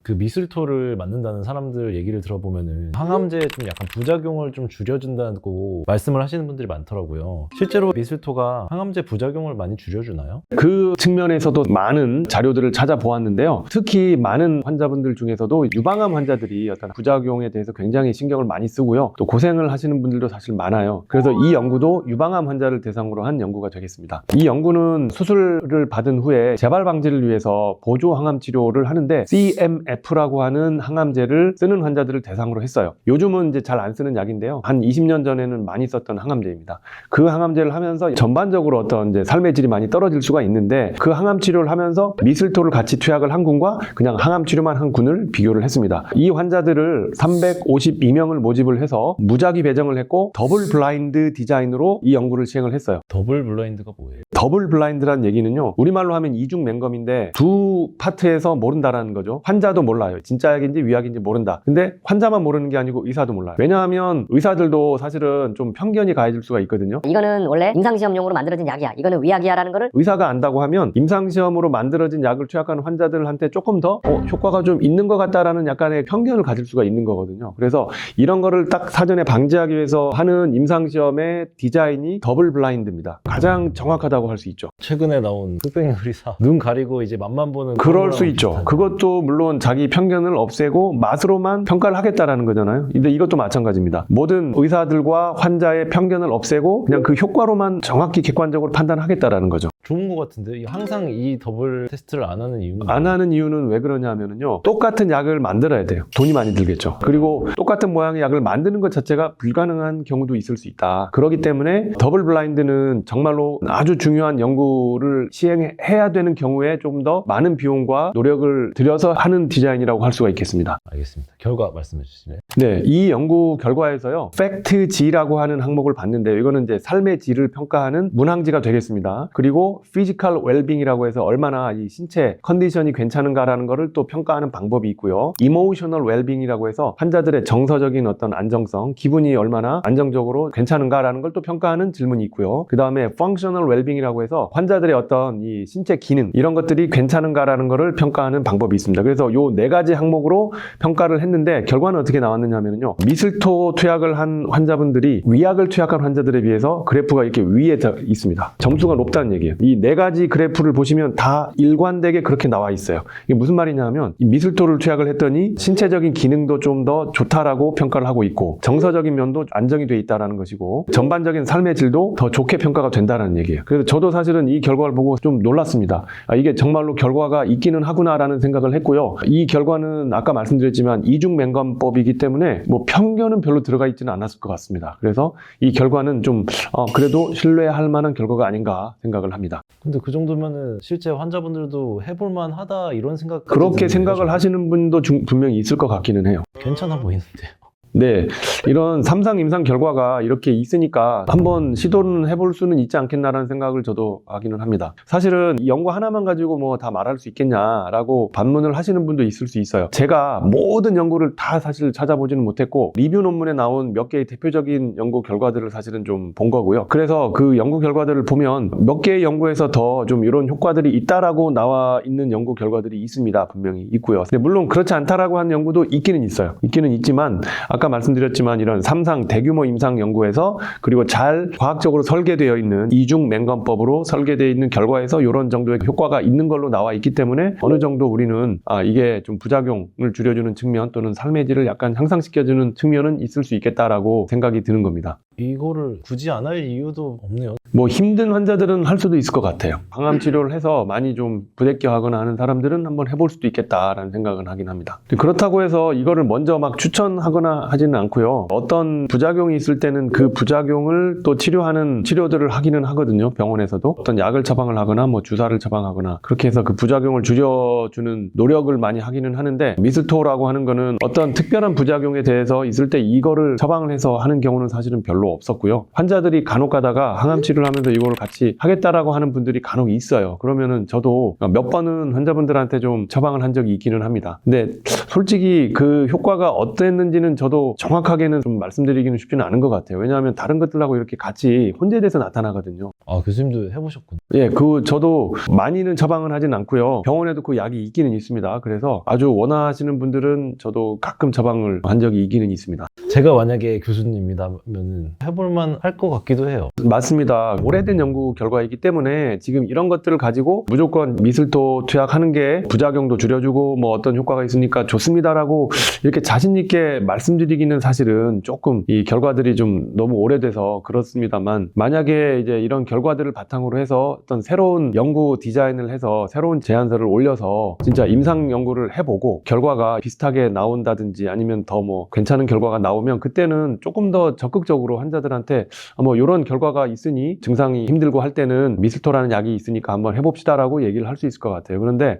S3: 그 미술토를 만든다는 사람들 얘기를 들어보면은 항암제의 좀 약간 부작용을 좀 줄여준다고 말씀을 하시는 분들이 많더라고요. 실제로 미술토가 항암제 부작용을 많이 줄여주나요?
S6: 그 측면에서도 많은 자료들을 찾아보았는데요. 특히 많은 환자분들 중에서도 유방암 환자들이 어떤 부작용에 대해서 굉장히 신경을 많이 쓰고요. 또 고생을 하시는 분들도 사실 많아요. 그래서 이 연구도 유방암 환자를 대상으로 한 연구가 되겠습니다. 이 연구는 수술을 받은 후에 재발 방지를 위해서 보조 항암 치료를 하는데 CMF라고 하는 항암제를 쓰는 환자들을 대상으로 했어요. 요즘은 이제 잘 안 쓰는 약인데요. 한 20년 전에는 많이 썼던 항암제입니다. 그 항암제를 하면서 전반적으로 어떤 이제 삶의 질이 많이 떨어질 수가 있는데 그 항암 치료를 하면서 미술토를 같이 투약을 한 군과 그냥 항암 치료만 한 군을 비교를 했습니다. 이 환자들을 352명을 모집을 해서 무작위 배정을 했고 더블 블라인드 디자인으로 이 연구를 시행을 했어요.
S3: 더블 블라인드가 뭐예요?
S6: 더블 블라인드라는 얘기는요, 우리말로 하면 이중 맹검인데 두 파트에서 모른다라는 거죠. 환자도 몰라요. 진짜 약인지 위약인지 모른다. 근데 환자만 모르는 게 아니고 의사도 몰라요. 왜냐하면 의사들도 사실은 좀 편견이 가해질 수가 있거든요.
S7: 이거는 원래 임상시험용으로 만들어진 약이야. 이거는 위약이야라는 거를
S6: 의사가 안다고 하면 임상시험으로 만들어진 약을 투약하는 환자들한테 조금 더 효과가 좀 있는 것 같다라는 약간의 편견을 가질 수가 있는 거거든요. 그래서 이런 거를 딱 사전에 방지하기 위해서 하는 임상시험의 디자인이 더블 블라인드입니다. 가장 정확하다고 할 수 있죠.
S3: 최근에 나온 흑백인 의사 눈 가리고 이제 맛만 보는
S6: 그럴 수
S3: 거랑
S6: 있죠.
S3: 비슷하네요.
S6: 그것도 물론 자기 편견을 없애고 맛으로만 평가를 하겠다라는 거잖아요. 근데 이것도 마찬가지입니다. 모든 의사들과 환자의 편견을 없애고 그냥 그 효과로만 정확히 객관적으로 판단하겠다라는 거죠.
S3: 좋은 것 같은데 항상 이 더블 테스트를 안 하는 이유는
S6: 안 하는 이유는 왜 그러냐면요. 똑같은 약을 만들어야 돼요. 돈이 많이 들겠죠. 그리고 똑같은 모양의 약을 만드는 것 자체가 불가능한 경우도 있을 수 있다. 그렇기 때문에 더블 블라인드는 정말로 아주 중요한 연구를 시행해야 되는 경우에 좀 더 많은 비용과 노력을 들여서 하는 디자인이라고 할 수가 있겠습니다.
S3: 알겠습니다. 결과 말씀해 주시네요.
S6: 네, 이 연구 결과에서요, 팩트 G라고 하는 항목을 봤는데요. 이거는 이제 삶의 질을 평가하는 문항지가 되겠습니다. 그리고 피지컬 웰빙이라고 해서 얼마나 이 신체 컨디션이 괜찮은가라는 거를 또 평가하는 방법이 있고요. 이모셔널 웰빙이라고 해서 환자들의 정서적인 어떤 안정성, 기분이 얼마나 안정적으로 괜찮은가라는 걸 또 평가하는 질문이 있고요. 그 다음에 펑셔널 웰빙이라고 해서 환자들의 어떤 이 신체 기능, 이런 것들이 괜찮은가라는 거를 평가하는 방법이 있습니다. 그래서 요 네 가지 항목으로 평가를 했는데 결과는 어떻게 나왔느냐면요. 미술토 투약을 한 환자분들이 위약을 투약한 환자들에 비해서 그래프가 이렇게 위에 있습니다. 점수가 높다는 얘기예요. 이 네 가지 그래프를 보시면 다 일관되게 그렇게 나와 있어요. 이게 무슨 말이냐면 이 미술토를 투약을 했더니 신체적인 기능도 좀 더 좋다라고 평가를 하고 있고 정서적인 면도 안정이 돼 있다라는 것이고 전반적인 삶의 질도 더 좋게 평가가 된다는 얘기예요. 그래서 저도 사실은 이 결과를 보고 좀 놀랐습니다. 이게 정말로 결과가 있기는 하구나라는 생각을 했고요. 이 결과는 아까 말씀드렸지만 이중맹검법이기 때문에 뭐 편견은 별로 들어가 있지는 않았을 것 같습니다. 그래서 이 결과는 좀 그래도 신뢰할 만한 결과가 아닌가 생각을 합니다.
S3: 근데 그 정도면은 실제 환자분들도 해볼만 하다 이런 생각
S6: 그렇게 생각을 하시는 분도 분명히 있을 것 같기는 해요.
S3: 괜찮아 보이는데요.
S6: 네, 이런 3상 임상 결과가 이렇게 있으니까 한번 시도는 해볼 수는 있지 않겠나라는 생각을 저도 하기는 합니다. 사실은 이 연구 하나만 가지고 뭐 다 말할 수 있겠냐라고 반문을 하시는 분도 있을 수 있어요. 제가 모든 연구를 다 사실 찾아보지는 못했고 리뷰 논문에 나온 몇 개의 대표적인 연구 결과들을 사실은 좀 본 거고요. 그래서 그 연구 결과들을 보면 몇 개의 연구에서 더 좀 이런 효과들이 있다라고 나와 있는 연구 결과들이 있습니다. 분명히 있고요. 근데 물론 그렇지 않다라고 하는 연구도 있기는 있어요. 있기는 있지만 아까 말씀드렸지만 이런 3상 대규모 임상 연구에서 그리고 잘 과학적으로 설계되어 있는 이중 맹검법으로 설계되어 있는 결과에서 이런 정도의 효과가 있는 걸로 나와 있기 때문에 어느 정도 우리는 이게 좀 부작용을 줄여주는 측면 또는 삶의 질을 약간 향상시켜주는 측면은 있을 수 있겠다라고 생각이 드는 겁니다.
S3: 이거를 굳이 안 할 이유도 없네요.
S6: 뭐 힘든 환자들은 할 수도 있을 것 같아요. 항암 치료를 해서 많이 좀 부대껴 하거나 하는 사람들은 한번 해볼 수도 있겠다라는 생각은 하긴 합니다. 그렇다고 해서 이거를 먼저 막 추천하거나 하지는 않고요. 어떤 부작용이 있을 때는 그 부작용을 또 치료하는 치료들을 하기는 하거든요. 병원에서도 어떤 약을 처방을 하거나 뭐 주사를 처방하거나 그렇게 해서 그 부작용을 줄여주는 노력을 많이 하기는 하는데 미술토라고 하는 거는 어떤 특별한 부작용에 대해서 있을 때 이거를 처방을 해서 하는 경우는 사실은 별로 별로 없었고요. 환자들이 간혹 가다가 항암 치료를 하면서 이걸 같이 하겠다라고 하는 분들이 간혹 있어요. 그러면은 저도 몇 번은 환자분들한테 좀 처방을 한 적이 있기는 합니다. 근데 솔직히 그 효과가 어땠는지는 저도 정확하게는 좀 말씀드리기는 쉽지는 않은 것 같아요. 왜냐하면 다른 것들하고 이렇게 같이 혼재돼서 나타나거든요.
S3: 아, 교수님도 해보셨군요.
S6: 예, 저도 많이는 처방을 하진 않고요. 병원에도 그 약이 있기는 있습니다. 그래서 아주 원하시는 분들은 저도 가끔 처방을 한 적이 있기는 있습니다.
S3: 제가 만약에 교수님이라면 해볼만 할 것 같기도 해요.
S6: 맞습니다. 오래된 연구 결과이기 때문에 지금 이런 것들을 가지고 무조건 미슬토 투약하는 게 부작용도 줄여주고 뭐 어떤 효과가 있으니까 좋습니다라고 이렇게 자신 있게 말씀드리기는 사실은 조금 이 결과들이 좀 너무 오래돼서 그렇습니다만, 만약에 이제 이런 결과들을 바탕으로 해서 어떤 새로운 연구 디자인을 해서 새로운 제안서를 올려서 진짜 임상 연구를 해보고 결과가 비슷하게 나온다든지 아니면 더 뭐 괜찮은 결과가 나오면 그때는 조금 더 적극적으로 환자들한테 뭐 이런 결과가 있으니 증상이 힘들고 할 때는 미슬토라는 약이 있으니까 한번 해봅시다라고 얘기를 할 수 있을 것 같아요. 그런데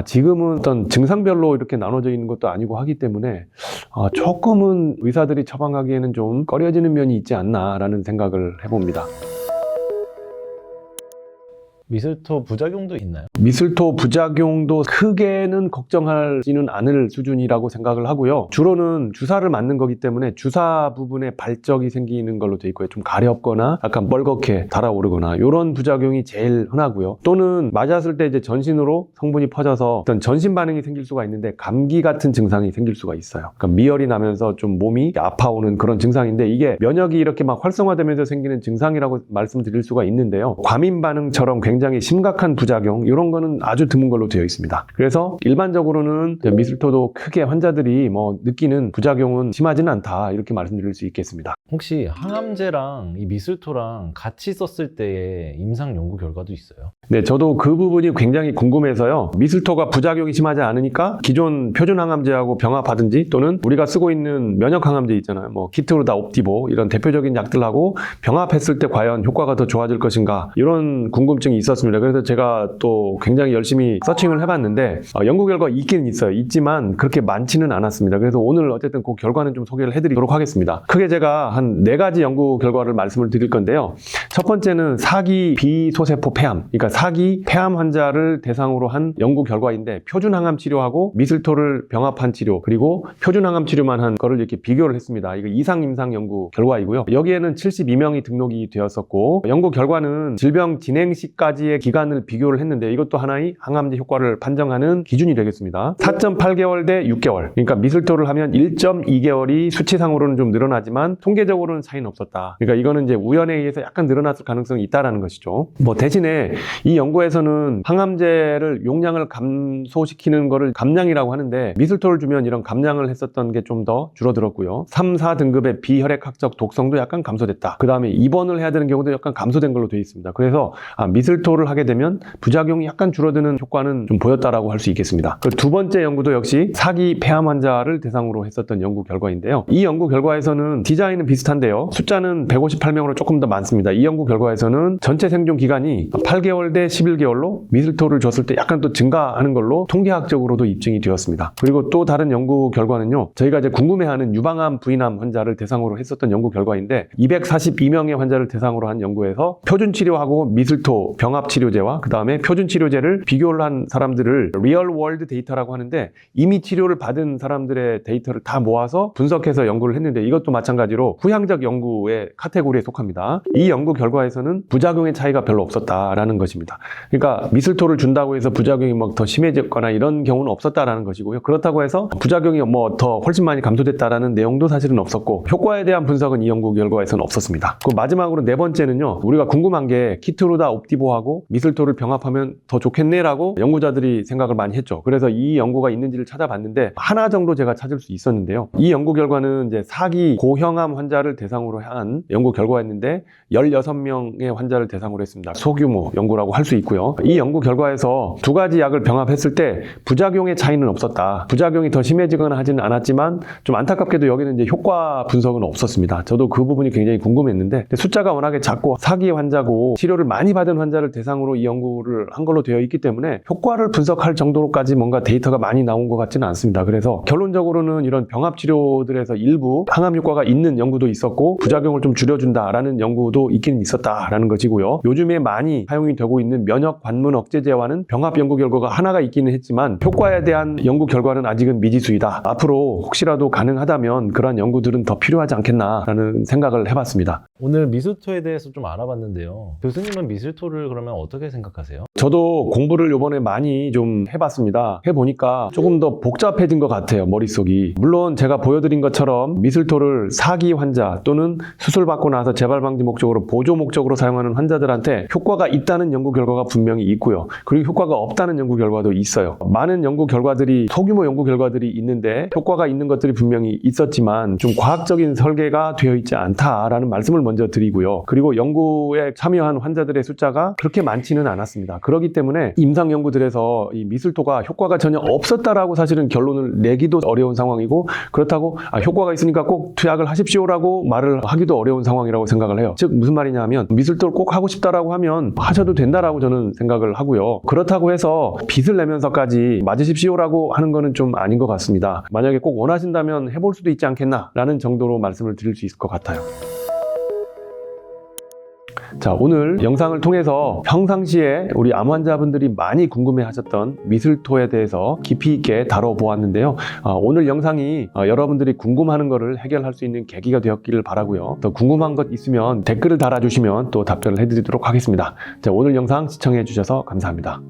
S6: 지금은 어떤 증상별로 이렇게 나눠져 있는 것도 아니고 하기 때문에 조금은 의사들이 처방하기에는 좀 꺼려지는 면이 있지 않나라는 생각을 해봅니다.
S3: 미슬토 부작용도 있나요?
S6: 미슬토 부작용도 크게는 걱정하지는 않을 수준이라고 생각을 하고요. 주로는 주사를 맞는 거기 때문에 주사 부분에 발적이 생기는 걸로 돼 있고요. 좀 가렵거나 약간 뻘겋게 달아오르거나 이런 부작용이 제일 흔하고요. 또는 맞았을 때 이제 전신으로 성분이 퍼져서 어떤 전신 반응이 생길 수가 있는데 감기 같은 증상이 생길 수가 있어요. 그러니까 미열이 나면서 좀 몸이 아파오는 그런 증상인데 이게 면역이 이렇게 막 활성화되면서 생기는 증상이라고 말씀드릴 수가 있는데요. 과민 반응처럼 굉장히 심각한 부작용 이런 거는 아주 드문 걸로 되어 있습니다. 그래서 일반적으로는 미슬토도 크게 환자들이 뭐 느끼는 부작용은 심하지는 않다 이렇게 말씀드릴 수 있겠습니다.
S3: 혹시 항암제랑 이 미슬토랑 같이 썼을 때의 임상 연구 결과도 있어요?
S6: 네, 저도 그 부분이 굉장히 궁금해서요. 미슬토가 부작용이 심하지 않으니까 기존 표준 항암제하고 병합하든지 또는 우리가 쓰고 있는 면역 항암제 있잖아요. 뭐 키트루다, 옵디보 이런 대표적인 약들하고 병합했을 때 과연 효과가 더 좋아질 것인가 이런 궁금증이 있었습니다. 그래서 제가 또 굉장히 열심히 서칭을 해봤는데 연구 결과 있기는 있어요. 있지만 그렇게 많지는 않았습니다. 그래서 오늘 어쨌든 그 결과는 좀 소개를 해드리도록 하겠습니다. 크게 제가 한 4가지 연구 결과를 말씀을 드릴 건데요. 첫 번째는 사기 비소세포 폐암, 그러니까 사기 폐암 환자를 대상으로 한 연구 결과인데 표준 항암 치료하고 미슬토를 병합한 치료 그리고 표준 항암 치료만 한 거를 이렇게 비교를 했습니다. 이거 이상 임상 연구 결과이고요. 여기에는 72명이 등록이 되었었고 연구 결과는 질병 진행 시까지의 기간을 비교를 했는데 이것도 하나의 항암제 효과를 판정하는 기준이 되겠습니다. 4.8개월 대 6개월, 그러니까 미슬토를 하면 1.2개월이 수치상으로는 좀 늘어나지만 통계적으로는 차이는 없었다. 그러니까 이거는 이제 우연에 의해서 약간 늘어났을 가능성이 있다라는 것이죠. 뭐 대신에 이 연구에서는 항암제를 용량을 감소시키는 거를 감량이라고 하는데 미슬토를 주면 이런 감량을 했었던 게 좀 더 줄어들었고요. 3, 4등급의 비혈액학적 독성도 약간 감소됐다. 그 다음에 입원을 해야 되는 경우도 약간 감소된 걸로 되어 있습니다. 그래서 미슬토를 하게 되면 부작용이 약간 줄어드는 효과는 좀 보였다라고 할 수 있겠습니다. 두 번째 연구도 역시 사기 폐암 환자를 대상으로 했었던 연구 결과인데요. 이 연구 결과에서는 디자인은 비슷한데요. 숫자는 158명으로 조금 더 많습니다. 이 연구 결과에서는 전체 생존 기간이 8개월 대 11개월로 미슬토를 줬을 때 약간 또 증가하는 걸로 통계학적으로도 입증이 되었습니다. 그리고 또 다른 연구 결과는요. 저희가 이제 궁금해하는 유방암, 부인암 환자를 대상으로 했었던 연구 결과인데 242명의 환자를 대상으로 한 연구에서 표준 치료하고 미슬토 병합 치료제와 그 다음에 표준 치료제를 비교를 한 사람들을 리얼 월드 데이터라고 하는데 이미 치료를 받은 사람들의 데이터를 다 모아서 분석해서 연구를 했는데 이것도 마찬가지로 후향적 연구의 카테고리에 속합니다. 이 연구 결과에서는 부작용의 차이가 별로 없었다라는 것입니다. 그러니까 미슬토를 준다고 해서 부작용이 막 더 심해졌거나 이런 경우는 없었다라는 것이고요. 그렇다고 해서 부작용이 뭐 더 훨씬 많이 감소됐다라는 내용도 사실은 없었고 효과에 대한 분석은 이 연구 결과에서는 없었습니다. 그 마지막으로 4번째는요. 우리가 궁금한 게 키트루다, 옵디보하고 미슬토를 병합하면 더 좋겠네라고 연구자들이 생각을 많이 했죠. 그래서 이 연구가 있는지를 찾아봤는데 하나 정도 제가 찾을 수 있었는데요. 이 연구 결과는 이제 사기 고형암 환자를 대상으로 한 연구 결과였는데 16명의 환자를 대상으로 했습니다. 소규모 연구라고 할 수 있고요. 이 연구 결과에서 2가지 약을 병합했을 때 부작용의 차이는 없었다. 부작용이 더 심해지거나 하지는 않았지만 좀 안타깝게도 여기는 이제 효과 분석은 없었습니다. 저도 그 부분이 굉장히 궁금했는데 숫자가 워낙에 작고 사기 환자고 치료를 많이 받은 환자를 대상으로 이 연구를 한 걸로 되어 있기 때문에 효과를 분석할 정도로까지 뭔가 데이터가 많이 나온 것 같지는 않습니다. 그래서 결론적으로는 이런 병합 치료들에서 일부 항암 효과가 있는 연구도 있었고 부작용을 좀 줄여준다라는 연구도 있긴 있었다라는 것이고요. 요즘에 많이 사용이 되고 있는 면역 관문 억제제와는 병합 연구 결과가 하나가 있기는 했지만 효과에 대한 연구 결과는 아직은 미지수이다. 앞으로 혹시라도 가능하다면 그러한 연구들은 더 필요하지 않겠나라는 생각을 해봤습니다.
S3: 오늘 미술토에 대해서 좀 알아봤는데요. 교수님은 미술토를 그러면 어떻게 생각하세요?
S6: 저도 공부를 이번에 많이 좀 해봤습니다. 해보니까 조금 더 복잡해진 것 같아요, 머릿속이. 물론 제가 보여드린 것처럼 미술토를 사기 환자 또는 수술받고 나서 재발방지 목적으로 보조 목적으로 사용하는 환자들한테 효과가 있다는 연구 결과가 분명히 있고요. 그리고 효과가 없다는 연구 결과도 있어요. 많은 연구 결과들이, 소규모 연구 결과들이 있는데 효과가 있는 것들이 분명히 있었지만 좀 과학적인 설계가 되어 있지 않다라는 말씀을 먼저 드리고요. 그리고 연구에 참여한 환자들의 숫자가 그렇게 많지는 않았습니다. 그렇기 때문에 임상 연구들에서 이 미술토가 효과가 전혀 없었다라고 사실은 결론을 내기도 어려운 상황이고, 그렇다고 효과가 있으니까 꼭 투약을 하십시오라고 말을 하기도 어려운 상황이라고 생각을 해요. 즉 무슨 말이냐 하면 미술토를 꼭 하고 싶다라고 하면 하셔도 된다라고 저는 생각을 하고요. 그렇다고 해서 빚을 내면서까지 맞으십시오라고 하는 거는 좀 아닌 것 같습니다. 만약에 꼭 원하신다면 해볼 수도 있지 않겠나라는 정도로 말씀을 드릴 수 있을 것 같아요. 자, 오늘 영상을 통해서 평상시에 우리 암 환자분들이 많이 궁금해하셨던 미술토에 대해서 깊이 있게 다뤄보았는데요. 오늘 영상이 여러분들이 궁금하는 것을 해결할 수 있는 계기가 되었기를 바라고요. 더 궁금한 것 있으면 댓글을 달아주시면 또 답변을 해드리도록 하겠습니다. 자, 오늘 영상 시청해 주셔서 감사합니다.